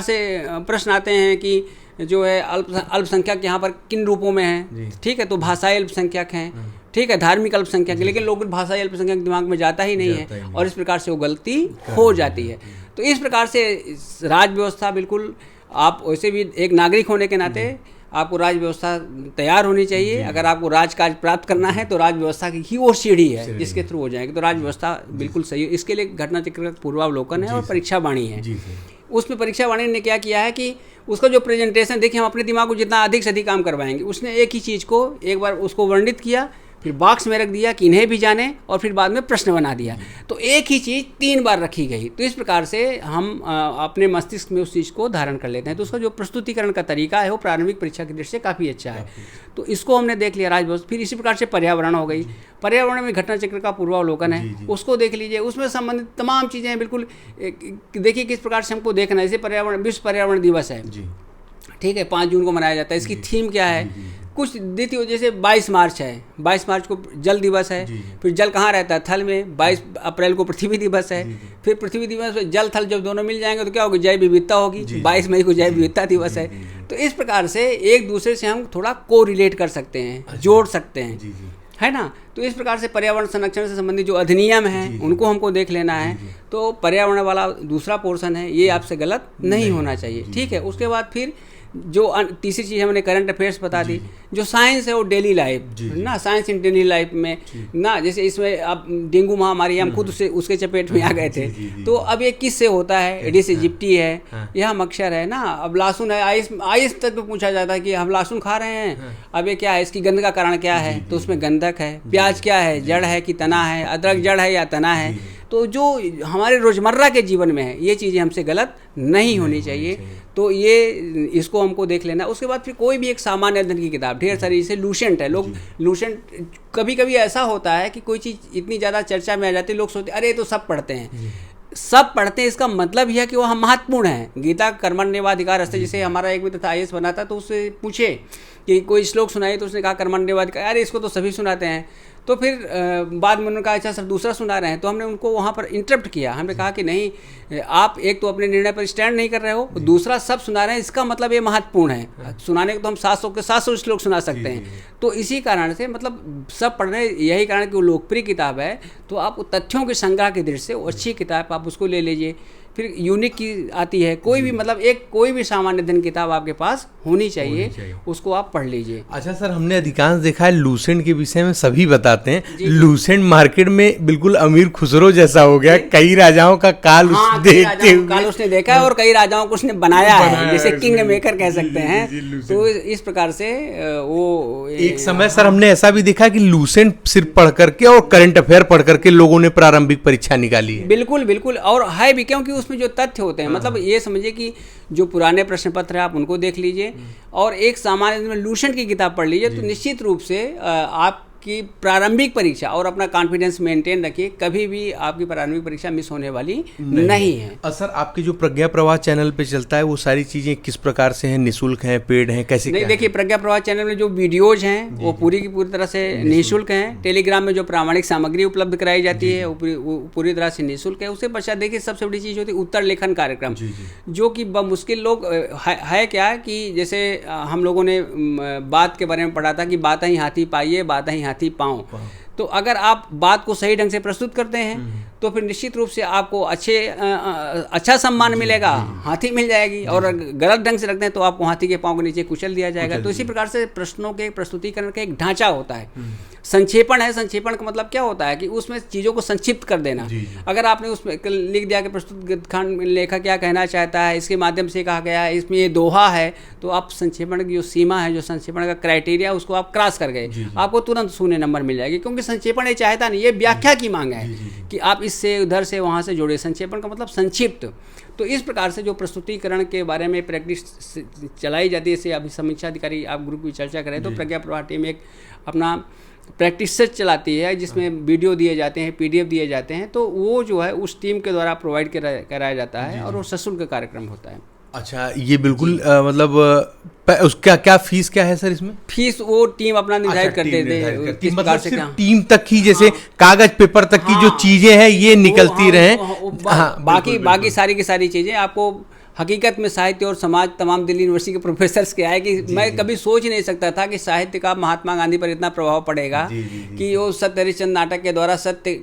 S2: से प्रश्न आते हैं कि जो है अल्पसंख्यक यहाँ पर किन रूपों में है। ठीक है, तो भाषाई अल्पसंख्यक हैं, ठीक है, धार्मिक अल्पसंख्यक, लेकिन लोग भाषाई अल्पसंख्यक दिमाग में जाता ही नहीं है, और इस प्रकार से वो गलती हो जाती है। तो इस प्रकार से राज व्यवस्था, बिल्कुल आप वैसे भी एक नागरिक होने के नाते आपको राज व्यवस्था तैयार होनी चाहिए। अगर आपको राजकाज प्राप्त करना है तो राज व्यवस्था की ही वो सीढ़ी है जिसके थ्रू हो जाएगी, तो राज व्यवस्था बिल्कुल सही है। इसके लिए घटना चक्र का पूर्वावलोकन है और परीक्षा वाणी है। उसमें परीक्षा वाणी ने क्या किया है कि उसका जो प्रेजेंटेशन, देखिए, हम अपने दिमाग को जितना अधिक से अधिक काम करवाएंगे, उसने एक ही चीज़ को एक बार उसको वर्णित किया, फिर बॉक्स में रख दिया कि इन्हें भी जाने, और फिर बाद में प्रश्न बना दिया। तो एक ही चीज़ 3 बार रखी गई। तो इस प्रकार से हम अपने मस्तिष्क में उस चीज़ को धारण कर लेते हैं। तो उसका जो प्रस्तुतिकरण का तरीका है वो प्रारंभिक परीक्षा की दृष्टि से काफ़ी अच्छा है। तो इसको हमने देख लिया राजव्यवस्था। फिर इसी प्रकार से पर्यावरण हो गई, पर्यावरण में घटना चक्र का पूर्वावलोकन है, उसको देख लीजिए। उसमें संबंधित तमाम चीज़ें हैं, बिल्कुल देखिए किस प्रकार से हमको देखना है। जैसे पर्यावरण, विश्व पर्यावरण दिवस है, ठीक है, 5 जून को मनाया जाता है। इसकी थीम क्या है, कुछ द्वितीय, जैसे 22 मार्च है, 22 मार्च को जल दिवस है, फिर जल कहाँ रहता है, थल में। 22 अप्रैल को पृथ्वी दिवस है, फिर पृथ्वी दिवस में जल थल जब दोनों मिल जाएंगे तो क्या होगी, जैव विविधता होगी। 22 मई को जैव विविधता दिवस है। तो इस प्रकार से एक दूसरे से हम थोड़ा को रिलेट कर सकते हैं, जोड़ सकते हैं, है ना। तो इस प्रकार से पर्यावरण संरक्षण से संबंधित जो अधिनियम हैं उनको हमको देख लेना है। तो पर्यावरण वाला दूसरा पोर्शन है, ये आपसे गलत नहीं होना चाहिए। ठीक है, उसके बाद फिर जो तीसरी चीज़ हमने करंट अफेयर्स बता दी। जो साइंस है वो डेली लाइफ ना, साइंस इन डेली लाइफ में ना, जैसे इसमें अब डेंगू महामारी, हम खुद उसके चपेट में आ गए थे। तो अब ये किससे होता है, एडिस इजिप्टी है, यह मच्छर है ना। अब लहसुन है, आइस तक पूछा जाता है कि हम लहसुन खा रहे हैं, अब ये क्या है, इसकी गंध का कारण क्या है, तो उसमें गंधक है। प्याज क्या है, जड़ है कि तना है, अदरक जड़ है या तना है। तो जो हमारे रोज़मर्रा के जीवन में है, ये चीज़ें हमसे गलत नहीं होनी चाहिए। तो ये इसको हमको देख लेना। उसके बाद फिर कोई भी एक सामान्य अध्ययन की किताब, ढेर सारी, जैसे लूसेंट है। लोग लूसेंट, कभी कभी ऐसा होता है कि कोई चीज़ इतनी ज़्यादा चर्चा में आ जाती है, लोग सोचते अरे तो सब पढ़ते हैं, सब पढ़ते हैं। इसका मतलब यह है कि वह महत्वपूर्ण है। गीता कर्मण्येवाधिकार अस्ति, जैसे हमारा एक मित्र था IAS बना था, तो उससे पूछे कि कोई श्लोक सुनाइए, तो उसने कहा कर्मण्येवाधिकार, अरे इसको तो सभी सुनाते हैं। तो फिर बाद में उन्होंने कहा अच्छा सर दूसरा सुना रहे हैं। तो हमने उनको वहाँ पर इंटरप्ट किया, हमने कहा कि नहीं, आप एक तो अपने निर्णय पर स्टैंड नहीं कर रहे हो, दूसरा सब सुना रहे हैं, इसका मतलब ये महत्वपूर्ण है। सुनाने को तो हम 700 के 700 श्लोक सुना सकते हैं। तो इसी कारण से मतलब सब पढ़ रहे हैं, यही कारण कि वो लोकप्रिय किताब है। तो आप तथ्यों के संग्रह की दृष्टि से वो अच्छी किताब, आप उसको ले लीजिए। फिर यूनिक की आती है, कोई भी मतलब एक कोई भी सामान्य अध्ययन किताब आपके पास होनी चाहिए, उसको आप पढ़ लीजिए।
S1: अच्छा सर, हमने अधिकांश देखा है लूसेंट के विषय में सभी बताते हैं। लूसेंट मार्केट में बिल्कुल अमीर खुसरो जैसा हो गया। कई राजाओं का काल देखते हुए
S2: काल उसने देखा है और कई राजाओं को उसने बनाया है, जैसे किंग मेकर कह सकते हैं। तो इस प्रकार से वो
S1: एक समय सर हमने ऐसा भी देखा कि लूसेंट सिर्फ पढ़ करके और करंट अफेयर पढ़ करके लोगों ने प्रारंभिक परीक्षा निकाली है।
S2: बिल्कुल बिल्कुल, और है भी, क्योंकि उसमें जो तथ्य होते हैं, मतलब ये समझिए कि जो पुराने प्रश्न पत्र है आप उनको देख लीजिए और एक सामान्य में लूसेंट की किताब पढ़ लीजिए, तो निश्चित रूप से आपकी कि प्रारंभिक परीक्षा और अपना कॉन्फिडेंस मेंटेन रखिए, कभी भी आपकी प्रारंभिक परीक्षा मिस होने वाली नहीं है।
S1: सर आपके जो प्रज्ञा प्रवाह चैनल पे चलता है वो सारी चीजें किस प्रकार से हैं, निःशुल्क हैं, पेड हैं, कैसे?
S2: नहीं, देखिए प्रज्ञा प्रवाह चैनल में जो वीडियोज हैं वो पूरी की पूरी तरह से निःशुल्क हैं। टेलीग्राम में जो प्रामाणिक सामग्री उपलब्ध कराई जाती है वो पूरी तरह से निःशुल्क है। उसके पश्चात देखिए सबसे बड़ी चीज़ होती है उत्तर लेखन कार्यक्रम, जो कि मुश्किल लोग है क्या कि जैसे हम लोगों ने बात के बारे में पढ़ा था कि बात ही हाथी पाइए बात ही हाथी पाँव। तो अगर आप बात को सही ढंग से प्रस्तुत करते हैं तो फिर निश्चित रूप से आपको अच्छा सम्मान मिलेगा, हाथी मिल जाएगी। और गलत ढंग से रखते हैं तो आपको हाथी के पाँव के नीचे कुचल दिया जाएगा। तो इसी प्रकार से प्रश्नों के प्रस्तुतिकरण का एक ढांचा होता है। संक्षेपण है, संक्षेपण का मतलब क्या होता है कि उसमें चीज़ों को संक्षिप्त कर देना। अगर आपने उसमें लिख दिया कि प्रस्तुत खंड लेखक क्या कहना चाहता है, इसके माध्यम से कहा गया है, इसमें ये दोहा है, तो आप संक्षेपण की जो सीमा है, जो संक्षेपण का क्राइटेरिया, उसको आप क्रॉस कर गए, आपको तुरंत 0 नंबर मिल जाएगी। क्योंकि संक्षेपण ये चाहता नहीं, ये व्याख्या की मांग है कि आप इससे उधर से वहाँ से जोड़े। संक्षेपण का मतलब संक्षिप्त। तो इस प्रकार से जो प्रस्तुतिकरण के बारे में प्रैक्टिस चलाई जाती है, जैसे अभी समीक्षा अधिकारी आप ग्रुप की चर्चा करें तो प्रज्ञा प्रवाह टीम एक अपना प्रैक्टिस सेट चलाती है जिसमें वीडियो दिए जाते हैं, PDF दिए जाते हैं। तो वो जो है उस टीम के द्वारा प्रोवाइड कराया जाता है और वो सशुल्क कार्यक्रम होता है।
S1: अच्छा, ये बिल्कुल मतलब उसका क्या फीस क्या है सर इसमें?
S2: फीस वो टीम अपना निर्धारित करते थे किस प्रकार से, क्या
S1: टीम तक की जैसे कागज पेपर तक की जो चीजें हैं ये निकलती रहे।
S2: बाकी सारी की सारी चीजें आपको हकीकत में साहित्य और समाज तमाम दिल्ली यूनिवर्सिटी के प्रोफेसर्स के आए कि मैं कभी सोच ही नहीं सकता था कि साहित्य का महात्मा गांधी पर इतना प्रभाव पड़ेगा कि वो सत्य हरिश्चंद्र नाटक के द्वारा सत्य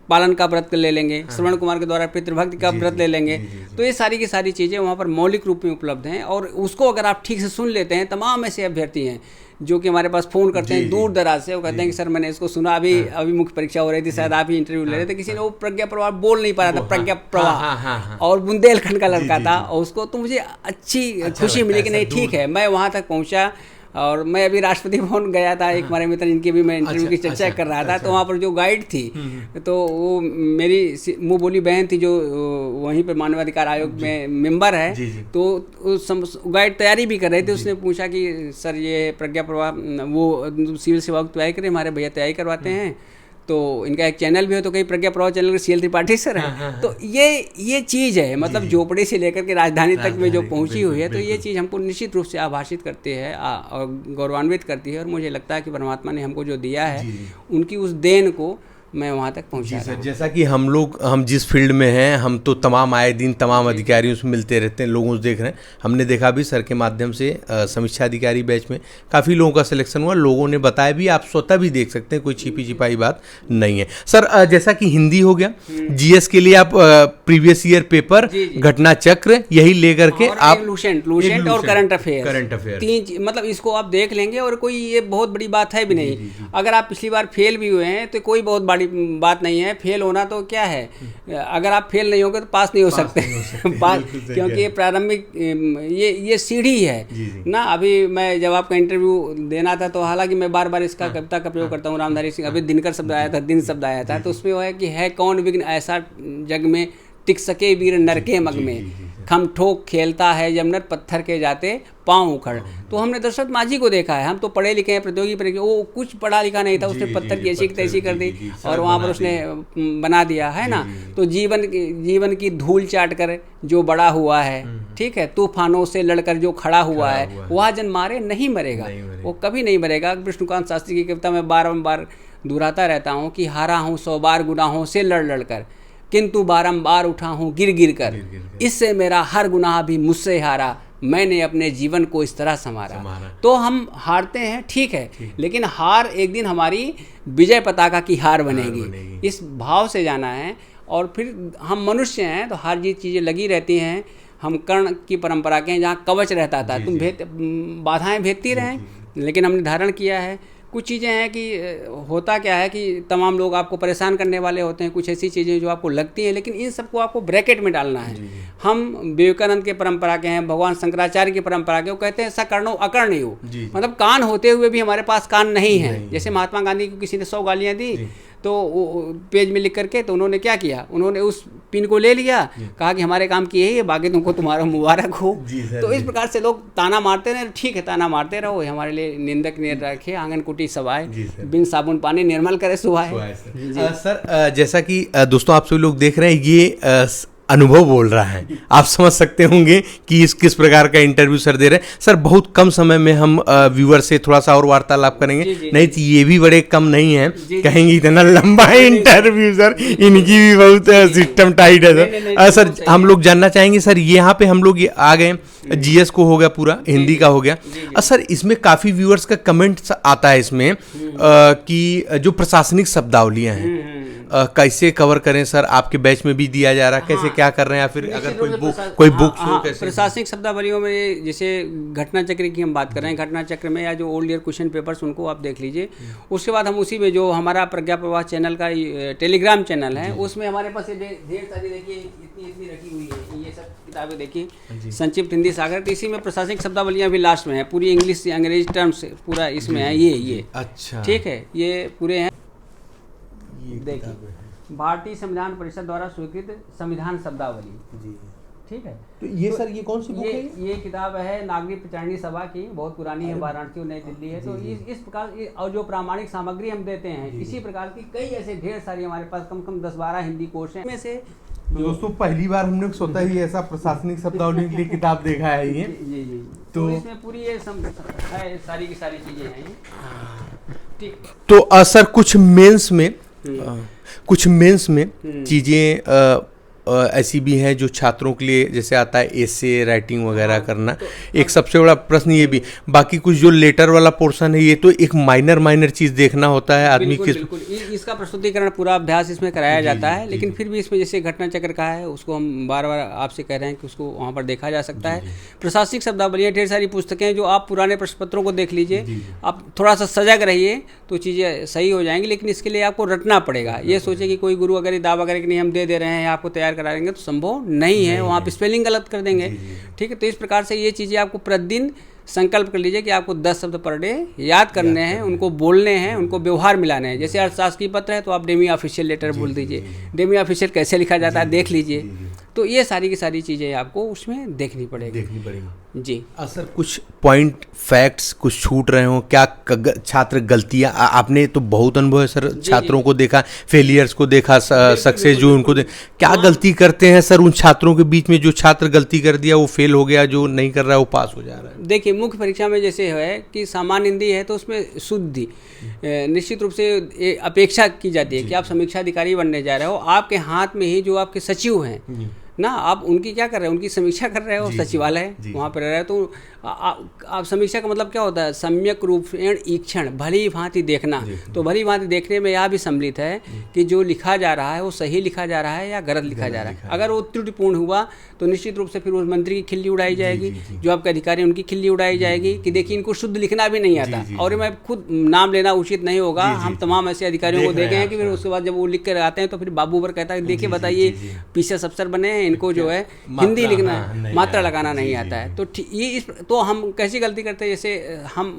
S2: पालन का व्रत ले लेंगे, श्रवण कुमार के द्वारा पितृभक्ति का व्रत ले लेंगे। तो ये सारी की सारी चीज़ें वहाँ पर मौलिक रूप में उपलब्ध हैं और उसको अगर आप ठीक से सुन लेते हैं, तमाम ऐसे अभ्यर्थी हैं जो कि हमारे पास फ़ोन करते हैं दूर दराज से, वो कहते हैं कि सर मैंने इसको सुना, अभी मुख्य परीक्षा हो रही थी, शायद आप ही इंटरव्यू ले रहे थे, किसी ने वो प्रज्ञा प्रवाह बोल नहीं पा रहा था, प्रज्ञा प्रवाह और बुंदेलखंड का लड़का था, और उसको तो मुझे अच्छी खुशी मिली कि नहीं ठीक है। मैं वहाँ तक पहुँचा और मैं अभी राष्ट्रपति भवन गया था, एक हमारे मित्र जिनकी भी मैं इंटरव्यू की चर्चा कर रहा था, तो वहाँ पर जो गाइड थी तो वो मेरी मुँह बोली बहन थी जो वहीं पर मानवाधिकार आयोग में मेंबर है। तो गाइड तैयारी भी कर रहे थे, उसने पूछा कि सर ये प्रज्ञा प्रवाह वो सिविल सेवा की तैयारी करें, हमारे भैया तैयारी करवाते हैं, तो इनका एक चैनल भी है, तो कहीं प्रज्ञा प्रवाह चैनल के CL त्रिपाठी सर है। तो ये चीज़ है, मतलब झोपड़ी से लेकर के राजधानी तक में जो पहुंची हुई है, तो ये चीज़ हमको निश्चित रूप से आभाषित करती है और गौरवान्वित करती है। और मुझे लगता है कि परमात्मा ने हमको जो दिया है उनकी उस देन को मैं वहाँ तक पहुँचा रहा हूँ।
S1: जैसा कि हम जिस फील्ड में हैं, हम तो तमाम आए दिन तमाम अधिकारियों से मिलते रहते हैं, लोगों से देख रहे हैं। हमने देखा भी सर के माध्यम से समीक्षा अधिकारी बैच में काफ़ी लोगों का सिलेक्शन हुआ, लोगों ने बताया भी, आप स्वतः भी देख सकते हैं, कोई छिपी छिपाई बात नहीं है। सर जैसा कि हिंदी हो गया, GS के लिए आप प्रीवियस ईयर पेपर, घटना चक्र, यही लेकर के आप
S2: लूसेंट और करंट अफेयर तीन, मतलब इसको आप देख लेंगे और कोई ये बहुत बड़ी बात है भी नहीं। अगर आप पिछली बार फेल भी हुए हैं तो कोई बहुत बड़ी बात नहीं है। फेल होना तो क्या है, अगर आप फेल नहीं होगे तो पास नहीं हो सकते क्योंकि ये प्रारंभिक ये सीढ़ी है ना। अभी मैं जब आपका इंटरव्यू देना था तो हालांकि मैं बार बार इसका कविता का प्रयोग करता हूँ, रामधारी सिंह, अभी दिनकर शब्द आया था, दिन शब्द आया था, तो उसमें वो है कि है कौन विघ्न ऐसा जग में टिक सके वीर नर के मग में, खम ठोक खेलता है यमनर पत्थर के जाते पाँव उखड़। तो हमने दशरथ माझी को देखा है, हम तो पढ़े लिखे हैं, प्रतियोगी परीक्षा, वो कुछ पढ़ा लिखा नहीं था, उसने पत्थर की ऐसी तैसी कर दी और वहाँ पर उसने बना दिया है ना। तो जीवन की धूल चाट कर जो बड़ा हुआ है, ठीक है, तूफानों से लड़कर जो खड़ा हुआ है, वह जन मारे नहीं मरेगा, वो कभी नहीं मरेगा। विष्णुकांत शास्त्री की कविता में बारंबार दोहराता रहता हूँ कि हारा हूँ 100 बार गुनाहों से लड़ लड़कर, किंतु बारंबार उठा हूँ गिर गिर कर, इससे मेरा हर गुनाह भी मुझसे हारा, मैंने अपने जीवन को इस तरह संवारा। तो हम हारते हैं, ठीक है, लेकिन हार एक दिन हमारी विजय पताका की हार बनेगी, इस भाव से जाना है। और फिर हम मनुष्य हैं तो हार जीत चीज़ें लगी रहती हैं। हम कर्ण की परंपरा के हैं जहाँ कवच रहता था, तुम बाधाएं भेदती रहें, लेकिन हमने धारण किया है। कुछ चीज़ें हैं कि होता क्या है कि तमाम लोग आपको परेशान करने वाले होते हैं, कुछ ऐसी चीज़ें जो आपको लगती हैं, लेकिन इन सबको आपको ब्रैकेट में डालना है। हम विवेकानंद के परंपरा के हैं, भगवान शंकराचार्य की परंपरा के, वो कहते हैं सकर्णो अकर्णयो, मतलब कान होते हुए भी हमारे पास कान नहीं है। जैसे महात्मा गांधी को किसी ने 100 गालियाँ दी तो पेज में लिख करके, तो उन्होंने क्या किया, उन्होंने उस पिन को ले लिया, कहा कि हमारे काम की यही है, बाकी तुमको तुम्हारा मुबारक हो। तो इस प्रकार से लोग ताना मारते रहे, ठीक है ताना मारते रहो, हमारे लिए निंदक ने रखे, आंगन कुटी सवाए, बिन साबुन पानी निर्मल करे सुहाए।
S1: सर जैसा कि दोस्तों आप सभी लोग देख रहे हैं, ये अनुभव बोल रहा है, आप समझ सकते होंगे कि इस किस प्रकार का इंटरव्यू सर दे रहे हैं। सर बहुत कम समय में हम व्यूअर से थोड़ा सा और वार्तालाप करेंगे, नहीं तो ये भी बड़े कम नहीं है, कहेंगे इतना लंबा इंटरव्यू सर, इनकी भी बहुत सिस्टम टाइट है सर। सर हम लोग जानना चाहेंगे सर, यहाँ पे हम लोग आ गए, जीएस को हो गया पूरा, हिंदी का हो गया, सर इसमें काफ़ी व्यूअर्स का कमेंट आता है इसमें कि जो प्रशासनिक शब्दावलियाँ हैं कैसे कवर करें सर, आपके बैच में भी दिया जा रहा है, कैसे क्या कर रहे हैं, या फिर अगर कोई बुक हो कैसे?
S2: प्रशासनिक शब्दावलियों में जैसे घटना चक्र की हम बात कर रहे हैं, घटना चक्र में या जो ओल्ड ईयर क्वेश्चन पेपर्स उनको आप देख लीजिए। उसके बाद हम उसी में जो हमारा प्रज्ञा प्रवाह चैनल का टेलीग्राम चैनल है, उसमें हमारे पास ढेर सारी देखिए इतनी रखी हुई है, ये सब किताबें देखिए, संक्षिप्त हिंदी सागर, तो इसी में प्रशासनिक शब्दावलियाँ भी लास्ट में है, पूरी इंग्लिश अंग्रेजी टर्म्स पूरा इसमें है, ये
S1: अच्छा ठीक
S2: है, ये पूरे हैं। देखिए भारतीय संविधान परिषद द्वारा स्वीकृत संविधान शब्दावली जी, ठीक है।
S1: तो ये सर ये कौन सी बुक है?
S2: ये किताब है नागरिक प्रचारणी सभा की, बहुत पुरानी है, वाराणसी और नई दिल्ली है। तो इस प्रकार और जो प्रामाणिक सामग्री हम देते हैं, इसी प्रकार की कई ऐसे ढेर सारी हमारे पास कम 10-12 हिंदी कोर्स हैं, में से
S1: दोस्तों पहली बार हमने स्वतः ही ऐसा प्रशासनिक शब्दावली के लिए किताब देखा है ये।
S2: जी तो इसमें पूरी ये है, सारी की सारी चीजें हैं, ठीक।
S1: तो सर कुछ मेंस में चीज़ें ऐसी भी हैं जो छात्रों के लिए जैसे आता है एसे राइटिंग वगैरह करना, एक सबसे बड़ा प्रश्न ये भी, बाकी कुछ जो लेटर वाला पोर्शन है ये तो एक माइनर चीज़ देखना होता है आदमी के।
S2: बिल्कुल इसका प्रस्तुतिकरण पूरा अभ्यास इसमें कराया जाता है, लेकिन फिर भी इसमें जैसे घटना चक्र का है, उसको हम बार बार आपसे कह रहे हैं कि उसको वहाँ पर देखा जा सकता है। प्रशासनिक शब्दावलियाँ ढेर सारी पुस्तकें जो आप पुराने प्रश्न पत्रों को देख लीजिए, आप थोड़ा सा सजग रहिए तो चीज़ें सही हो जाएंगी, लेकिन इसके लिए आपको रटना पड़ेगा। ये सोचे कि कोई गुरु अगर दावा करे कि नहीं हम दे रहे हैं आपको तैयार करा देंगे, तो संभव नहीं है, वहाँ पे स्पेलिंग गलत कर देंगे, ठीक है। तो इस प्रकार से ये चीज़ें आपको प्रतिदिन संकल्प कर लीजिए कि आपको 10 शब्द पर डे याद करने हैं, उनको बोलने हैं, उनको व्यवहार मिलाने हैं। जैसे अर्थशास्त्री पत्र है तो आप डेमी ऑफिशियल लेटर बोल दीजिए, डेमी ऑफिशियल कैसे लिखा जाता है देख लीजिए। तो ये सारी की सारी चीज़ें आपको उसमें देखनी पड़ेगी जी।
S1: सर कुछ पॉइंट फैक्ट्स कुछ छूट रहे हो क्या? छात्र गलतियां, आपने तो बहुत अनुभव है सर, छात्रों को देखा, फेलियर्स को देखा, सक्सेस जो उनको क्या गलती करते हैं सर उन छात्रों के बीच में? जो छात्र गलती कर दिया वो फेल हो गया, जो नहीं कर रहा है वो पास हो जा रहा है।
S2: देखिए मुख्य परीक्षा में जैसे है कि सामान्य हिंदी है तो उसमें शुद्धि निश्चित रूप से अपेक्षा की जाती है कि आप समीक्षा अधिकारी बनने जा रहे हो, आपके हाथ में ही जो आपके सचिव हैं ना, आप उनकी क्या कर रहे हो, उनकी समीक्षा कर रहे हो, सचिवालय वहाँ पर रह रहे हो। तो आप समीक्षा का मतलब क्या होता है? सम्यक रूप से ईक्षण, भली भांति देखना। तो भली भांति देखने में यह भी सम्मिलित है कि जो लिखा जा रहा है वो सही लिखा जा रहा है या गलत लिखा जा रहा है। अगर वो त्रुटिपूर्ण हुआ तो निश्चित रूप से फिर उस मंत्री की खिल्ली उड़ाई जाएगी, जो आपके अधिकारी उनकी खिल्ली उड़ाई जाएगी कि देखिए इनको शुद्ध लिखना भी नहीं आता। और मैं खुद नाम लेना उचित नहीं होगा, हम तमाम ऐसे अधिकारियों को देखे हैं कि फिर उसके बाद जब वो लिख कर आते हैं तो फिर बाबू पर कहता है देखिए बताइए पीछे अफसर बने हैं, इनको जो है हिंदी लिखना मात्रा लगाना नहीं आता है। तो ये तो हम कैसी गलती करते हैं? जैसे हम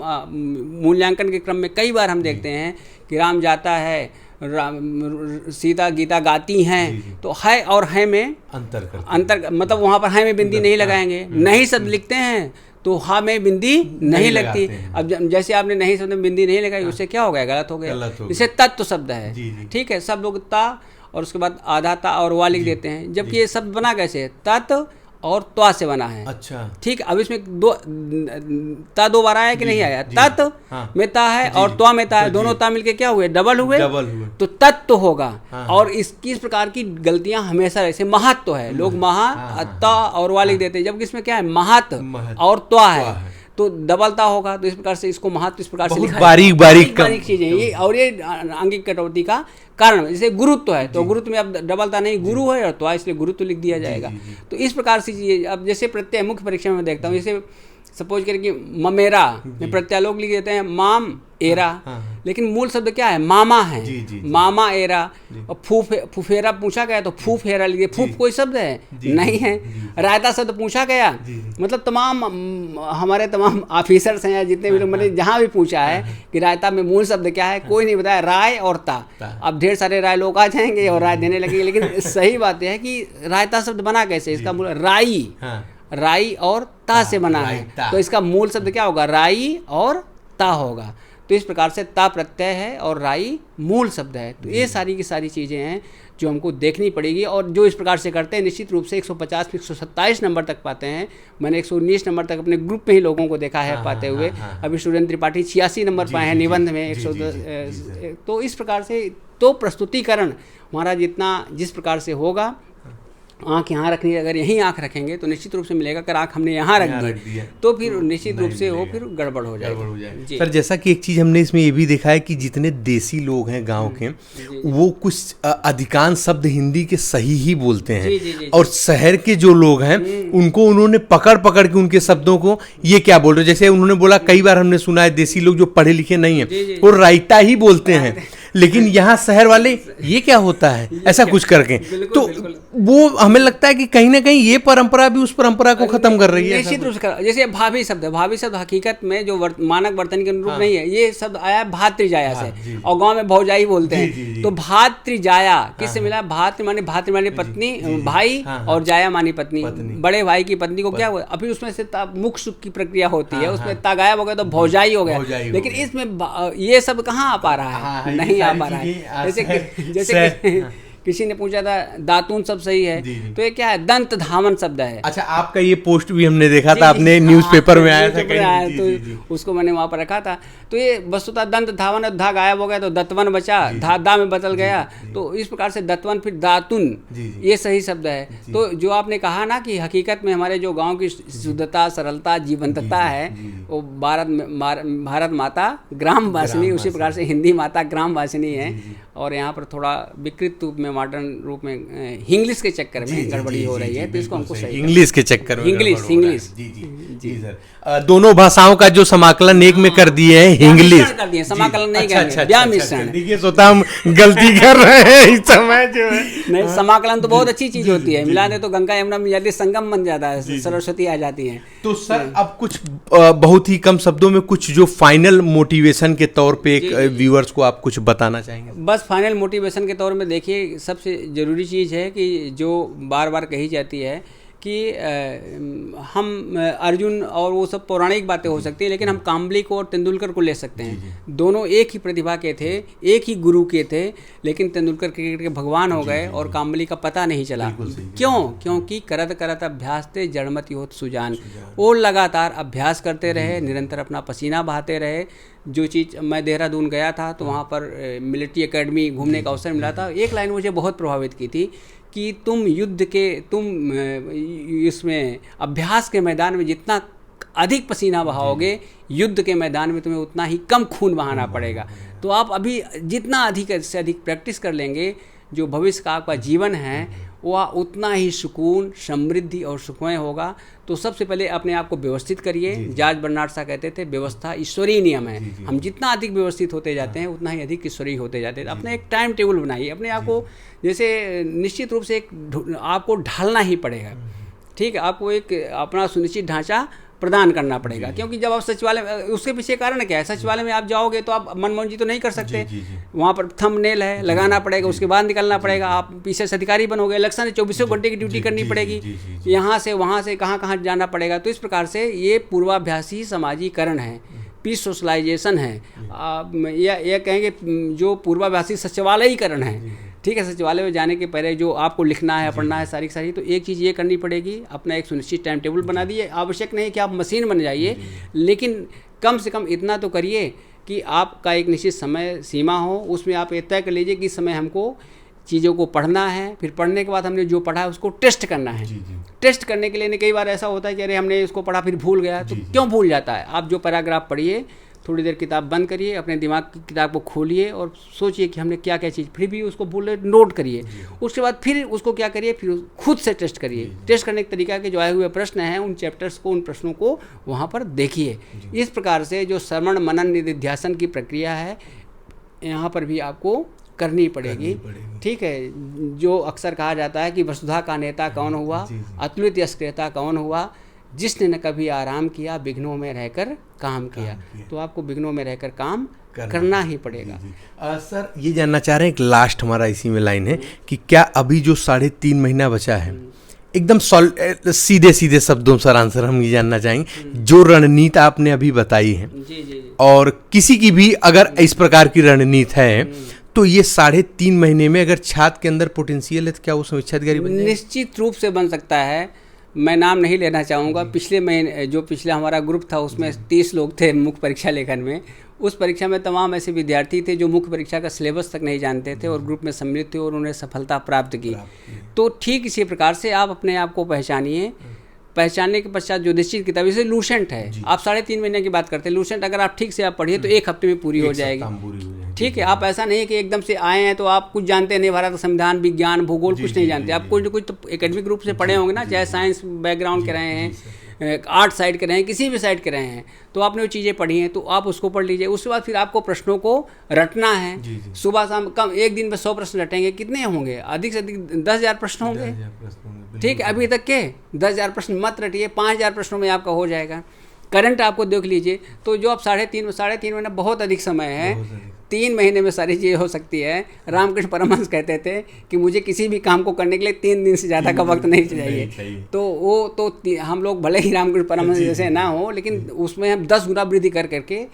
S2: मूल्यांकन के क्रम में कई बार हम देखते हैं कि राम जाता है, सीता गीता गाती हैं, तो है और है में अंतर मतलब वहाँ पर है में बिंदी नहीं लगाएंगे, नहीं शब्द लिखते हैं तो हा में बिंदी नहीं लगती। अब जैसे आपने नहीं शब्द में बिंदी नहीं लगाई, उससे क्या हो गया? गलत हो गया। जैसे तत्व शब्द है, ठीक है, सब लोग ता और उसके बाद आधा ता और वा लिख देते हैं, जबकि ये शब्द बना कैसे है? तत् और त्वा से बना है। अच्छा ठीक। अब इसमें दो बार आया कि नहीं आया? तत् में ता है और त्वा में ता है, दोनों ता मिलके क्या हुए? डबल हुए। तो तत् तो होगा। और इस प्रकार की गलतियां हमेशा ऐसे महत्व है, लोग महा ता और वा लिख देते हैं, जबकि इसमें क्या है? महत्व और त्वा है तो डबलता होगा। तो इस प्रकार से इसको महत्व इस प्रकार से लिखा है, बारीक चीजें ये, और ये आंगिक कटौती का कारण। जैसे गुरुत्व है तो गुरुत्व में अब डबलता नहीं, गुरु है और तो इसलिए गुरुत्व लिख दिया जाएगा। तो इस प्रकार से चीजें, अब जैसे प्रत्यय मुख्य परीक्षा में मैं देखता हूँ, जैसे सपोज करें कि ममेरा में प्रत्यय लोग लिख देते हैं माम एरा, लेकिन मूल शब्द क्या है, मामा है।
S1: जी, जी, जी।
S2: मामा एरा। और फूफेरा पूछा गया तो फूफ हेरा लीजिए। फूफ कोई शब्द है नहीं है। रायता शब्द पूछा गया, मतलब तमाम हमारे तमाम ऑफिसर्स हैं या जितने भी लोग, मैंने जहाँ भी पूछा है कि रायता में मूल शब्द क्या है, कोई नहीं बताया। राय और ता। अब ढेर सारे राय लोग आ जाएंगे और राय देने लगेंगे, लेकिन सही बात यह है कि रायता शब्द बना कैसे, इसका मूल राई, राई और ता से बना है, तो इसका मूल शब्द क्या होगा, राई और ता होगा। तो इस प्रकार से ता प्रत्यय है और राई मूल शब्द है। तो ये सारी की सारी चीज़ें हैं जो हमको देखनी पड़ेगी, और जो इस प्रकार से करते हैं निश्चित रूप से 150 से 127 नंबर तक पाते हैं। मैंने 119 नंबर तक अपने ग्रुप में ही लोगों को देखा है पाते हुए। अभी सुरेंद्र त्रिपाठी 86 नंबर पाए हैं निबंध में 110। तो इस प्रकार से तो प्रस्तुतिकरण हमारा जिस प्रकार से होगा, आँख यहाँ रखनी है, अगर यहीं आँख रखेंगे तो निश्चित रूप से मिलेगा। अगर आँख हमने यहाँ रख दी तो फिर निश्चित रूप से वो फिर गड़बड़ हो जाएगी।
S1: सर जैसा कि एक चीज़ हमने इसमें ये भी देखा है कि जितने देसी लोग हैं गांव के, वो कुछ अधिकांश शब्द हिंदी के सही ही बोलते हैं, और शहर के जो लोग हैं उनको उन्होंने पकड़ पकड़ के उनके शब्दों को ये क्या बोल रहे, जैसे उन्होंने बोला, कई बार हमने सुना है देसी लोग जो पढ़े लिखे नहीं है वो रायता ही बोलते हैं, लेकिन यहाँ शहर वाले ये क्या होता है ऐसा कुछ करके। तो वो हमें लगता है कि कहीं ना कहीं ये परंपरा भी उस परंपरा को खत्म कर रही है।
S2: निश्चित रूप से, जैसे भाभी शब्द है, भाभी शब्द हकीकत में जो मानक बर्तन के अनुरूप नहीं है, ये शब्द आया भातृजाया से, और गांव में भौजाई बोलते हैं। तो भातृजाया किससे मिला, भातृ माने पत्नी, भाई, और जाया मानी पत्नी, बड़े भाई की पत्नी को क्या हुआ। अभी उसमें से मुख सुख की प्रक्रिया होती है, उसमें ता गायब हो गया तो भौजाई हो गया, लेकिन इसमें ये सब कहाँ आ पा रहा है, नहीं आ पा रहा है। जैसे किसी ने पूछा था दातून सब सही है, तो ये क्या है, दंत धावन शब्द है।
S1: अच्छा, आपका ये पोस्ट भी हमने देखा था, आपने न्यूज़पेपर में आया था कहीं,
S2: तो उसको मैंने वहाँ पर रखा था। तो ये वस्तुतः दंत धावन, धा गायब हो गया तो दत्तवन बचा, धा में बदल गया, तो इस प्रकार से दत्तवन फिर दातुन, ये सही शब्द है। तो जो आपने कहा ना कि हकीकत में हमारे जो गाँव की शुद्धता, सरलता, जीवंतता है, वो भारत माता ग्राम वासिनी, उसी प्रकार से हिंदी माता ग्राम वासिनी है। और यहाँ पर थोड़ा विकृत रूप में, मॉडर्न रूप में इंग्लिश के चक्कर में गड़बड़ी हो रही है, तो इसको हमको सही,
S1: इंग्लिश के चक्कर में
S2: इंग्लिश
S1: जी सर, दोनों भाषाओं का जो समाकलन एक में कर दिए हैं, इंग्लिश
S2: कर दिए, समाकलन नहीं करेंगे, व्यामिश्रण।
S1: देखिए सोता हम गलती कर रहे हैं इस समय जो है।
S2: नहीं, समाकलन तो बहुत अच्छी चीज होती है, मिला दे तो गंगा यमुना में जल्दी संगम बन जाता है, सरस्वती आ जाती है।
S1: तो सर अब कुछ बहुत ही कम शब्दों में कुछ जो फाइनल मोटिवेशन के तौर पे एक व्यूअर्स को आप कुछ बताना चाहेंगे?
S2: बस फाइनल मोटिवेशन के तौर में देखिए, सबसे ज़रूरी चीज़ है कि जो बार बार कही जाती है कि हम अर्जुन और वो सब पौराणिक बातें हो सकती हैं, लेकिन हम काम्बली को और तेंदुलकर को ले सकते हैं। दोनों एक ही प्रतिभा के थे, एक ही गुरु के थे, लेकिन तेंदुलकर क्रिकेट के भगवान हो गए और काम्बली का पता नहीं चला। क्यों? क्योंकि करत करत अभ्यास थे जड़मति होत सुजान। वो लगातार अभ्यास करते रहे, निरंतर अपना पसीना बहाते रहे। जो चीज़, मैं देहरादून गया था तो वहाँ पर मिलिट्री एकेडमी घूमने का अवसर मिला था। एक लाइन मुझे बहुत प्रभावित की थी कि तुम इसमें अभ्यास के मैदान में जितना अधिक पसीना बहाओगे, युद्ध के मैदान में तुम्हें उतना ही कम खून बहाना पड़ेगा। तो आप अभी जितना अधिक से अधिक प्रैक्टिस कर लेंगे, जो भविष्य का आपका जीवन है वह उतना ही सुकून, समृद्धि और सुखमय होगा। तो सबसे पहले अपने आप को व्यवस्थित करिए। जॉर्ज बर्नार्ड शॉ कहते थे, व्यवस्था ईश्वरीय नियम है। हम जितना अधिक व्यवस्थित होते जाते हैं उतना ही अधिक ईश्वरीय होते जाते हैं। अपने एक टाइम टेबल बनाइए, अपने आप को जैसे निश्चित रूप से आपको ढालना ही पड़ेगा, ठीक है। आपको एक अपना सुनिश्चित ढांचा प्रदान करना पड़ेगा, क्योंकि जब आप सचिवालय, उसके पीछे कारण क्या है, सचिवालय में आप जाओगे तो आप मनमोहन जी तो नहीं कर सकते, वहाँ पर थंबनेल है, लगाना पड़ेगा, उसके बाद निकलना पड़ेगा। आप पीछे से अधिकारी बनोगे, इलेक्शन 24 घंटे की ड्यूटी करनी पड़ेगी, यहाँ से वहाँ से कहाँ कहाँ जाना पड़ेगा। तो इस प्रकार से ये पूर्वाभ्यासी समाजीकरण है, पीस सोशलाइजेशन है, या कहेंगे जो पूर्वाभ्यासी सचिवालयीकरण है, ठीक है। सचिवालय में जाने के पहले जो आपको लिखना है, पढ़ना है, सारी सारी, तो एक चीज़ ये करनी पड़ेगी, अपना एक सुनिश्चित टाइम टेबल बना दिए। आवश्यक नहीं कि आप मशीन बन जाइए, लेकिन कम से कम इतना तो करिए कि आपका एक निश्चित समय सीमा हो, उसमें आप ये तय कर लीजिए कि समय हमको चीज़ों को पढ़ना है, फिर पढ़ने के बाद हमने जो पढ़ा है उसको टेस्ट करना है। टेस्ट करने के लिए कई बार ऐसा होता है कि अरे हमने इसको पढ़ा फिर भूल गया, तो क्यों भूल जाता है? आप जो पैराग्राफ पढ़िए, थोड़ी देर किताब बंद करिए, अपने दिमाग की किताब को खोलिए और सोचिए कि हमने क्या क्या चीज़, फिर भी उसको भूल रहे नोट करिए। उसके बाद फिर उसको क्या करिए, फिर खुद से टेस्ट करिए। टेस्ट करने के तरीका के जो आए हुए प्रश्न हैं, उन चैप्टर्स को, उन प्रश्नों को वहाँ पर देखिए। इस प्रकार से जो श्रवण मनन निधिध्यासन की प्रक्रिया है, यहाँ पर भी आपको करनी पड़ेगी। ठीक है, जो अक्सर कहा जाता है कि वसुधा का नेता कौन हुआ, अतुलित यश क्रेता कौन हुआ, जिसने न कभी आराम किया, विघ्नों में रहकर काम किया। तो आपको विघ्नों में रहकर काम करना ही पड़ेगा।
S1: सर ये जानना चाह रहे हैं, एक लास्ट हमारा इसी में लाइन है कि क्या अभी जो 3.5 महीना बचा है, एकदम सीधे सीधे शब्दों सर आंसर हम ये जानना चाहेंगे, जो रणनीति आपने अभी बताई है और किसी की भी अगर इस प्रकार की रणनीति है, तो ये 3.5 महीने में अगर छात्र के अंदर पोटेंशियल है तो क्या वो समीक्षा अधिकारी बन जाएगा?
S2: निश्चित रूप से बन सकता है। मैं नाम नहीं लेना चाहूँगा। पिछले महीने जो पिछला हमारा ग्रुप था उसमें 30 लोग थे मुख्य परीक्षा लेखन में। उस परीक्षा में तमाम ऐसे विद्यार्थी थे जो मुख्य परीक्षा का सिलेबस तक नहीं जानते थे और ग्रुप में सम्मिलित थे और उन्होंने सफलता प्राप्त की। तो ठीक इसी प्रकार से आप अपने आप को पहचानिए। पहचानने के पश्चात जो निश्चित किताब, जैसे लूसेंट है, आप 3.5 महीने की बात करते हैं, लूसेंट अगर आप ठीक से आप पढ़िए तो 1 हफ्ते में पूरी हो जाएगी। ठीक है, आप ऐसा नहीं है कि एकदम से आए हैं तो आप कुछ जानते नहीं, भारत का संविधान, विज्ञान, भूगोल कुछ नहीं जानते। आप कुछ न कुछ तो एकेडमिक रूप से पढ़े होंगे ना, चाहे साइंस बैकग्राउंड के रहे हैं, आर्ट साइड के रहे हैं, किसी भी साइड के रहे हैं, तो आपने वो चीज़ें पढ़ी हैं तो आप उसको पढ़ लीजिए। उसके बाद फिर आपको प्रश्नों को रटना है। सुबह शाम कम एक दिन में 100 प्रश्न रटेंगे, कितने होंगे? अधिक से अधिक 10,000 प्रश्न होंगे। ठीक है, अभी तक के 10,000 प्रश्न मत रटिए, 5,000 प्रश्नों में आपका हो जाएगा। करंट आपको देख लीजिए, तो जो आप 3.5 महीना बहुत अधिक समय है। 3 महीने में सारी चीज़ें हो सकती है। रामकृष्ण परमहंस कहते थे कि मुझे किसी भी काम को करने के लिए 3 दिन से ज़्यादा का वक्त नहीं चाहिए। तो वो तो हम लोग भले ही रामकृष्ण परमहंस जैसे ना हो, लेकिन उसमें हम 10 गुना वृद्धि कर करके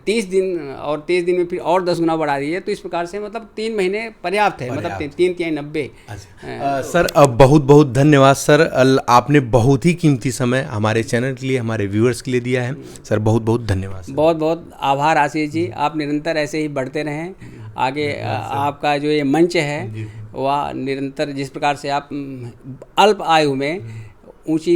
S2: 30 दिन और 30 दिन में फिर और 10 गुना बढ़ा दिए। तो इस प्रकार से मतलब 3 महीने पर्याप्त है, मतलब 3 90।
S1: सर बहुत बहुत धन्यवाद सर, आपने बहुत ही कीमती समय हमारे चैनल के लिए, हमारे व्यूअर्स के लिए दिया है। सर बहुत बहुत धन्यवाद।
S2: बहुत बहुत आभार आशीष जी, आप निरंतर ऐसे ही बढ़ते रहें आगे। आपका जो ये मंच है वह निरंतर, जिस प्रकार से आप अल्प आयु में ऊंची,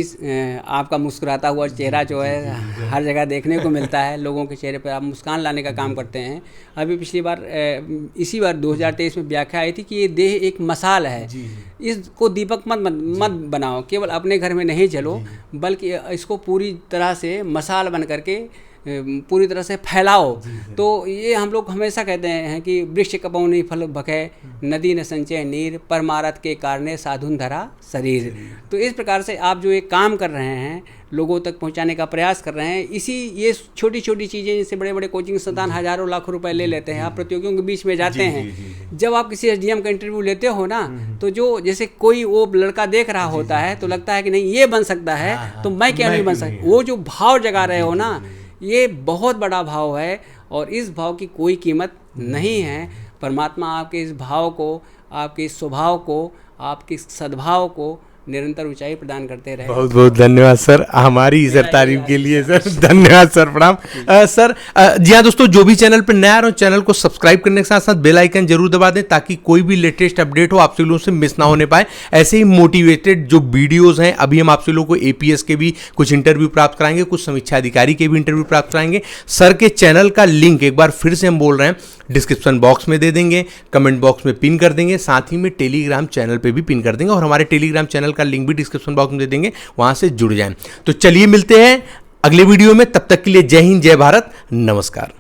S2: आपका मुस्कुराता हुआ चेहरा जो है हर जगह देखने को मिलता है, लोगों के चेहरे पर आप मुस्कान लाने का काम करते हैं। अभी पिछली बार इसी बार 2023 में व्याख्या आई थी कि ये देह एक मसाल है, इसको दीपक मत बनाओ, केवल अपने घर में नहीं जलो, बल्कि इसको पूरी तरह से मसाल बन करके पूरी तरह से फैलाओ। तो ये हम लोग हमेशा कहते हैं कि वृक्ष कपौनी फल भखे, नदी न संचय नीर, परमारथ के कारणे साधुन धरा शरीर। तो इस प्रकार से आप जो एक काम कर रहे हैं, लोगों तक पहुंचाने का प्रयास कर रहे हैं, इसी ये छोटी छोटी चीज़ें, जैसे बड़े बड़े कोचिंग संस्थान हज़ारों लाखों रुपए ले लेते हैं, आप प्रतियोगियों के बीच में जाते हैं। जब आप किसी एसडीएम का इंटरव्यू लेते हो ना, तो जो जैसे कोई वो लड़का देख रहा होता है तो लगता है कि नहीं ये बन सकता है, तो मैं क्या नहीं बन सकता। वो जो भाव जगा रहे हो ना, ये बहुत बड़ा भाव है और इस भाव की कोई कीमत नहीं है। परमात्मा आपके इस भाव को, आपके इस स्वभाव को, आपके इस सद्भाव को निरंतर ऊंचाई प्रदान करते रहे।
S1: बहुत बहुत धन्यवाद सर, हमारी सर तारीफ के लिए सर धन्यवाद सर, प्रणाम सर। जी हाँ दोस्तों, जो भी चैनल पर नया रहो, चैनल को सब्सक्राइब करने के साथ साथ बेल आइकन जरूर दबा दें ताकि कोई भी लेटेस्ट अपडेट हो आपसे लोगों से मिस ना होने पाए। ऐसे ही मोटिवेटेड जो वीडियोज़ हैं, अभी हम आपसे लोगों को एपीएस के भी कुछ इंटरव्यू प्राप्त कराएंगे, कुछ समीक्षा अधिकारी के भी इंटरव्यू प्राप्त कराएंगे। सर के चैनल का लिंक एक बार फिर से हम बोल रहे हैं, डिस्क्रिप्शन बॉक्स में दे देंगे, कमेंट बॉक्स में पिन कर देंगे, साथ ही में टेलीग्राम चैनल पे भी पिन कर देंगे और हमारे टेलीग्राम चैनल का लिंक भी डिस्क्रिप्शन बॉक्स में दे देंगे, वहां से जुड़ जाएं। तो चलिए मिलते हैं अगले वीडियो में, तब तक के लिए जय हिंद, जय भारत, नमस्कार।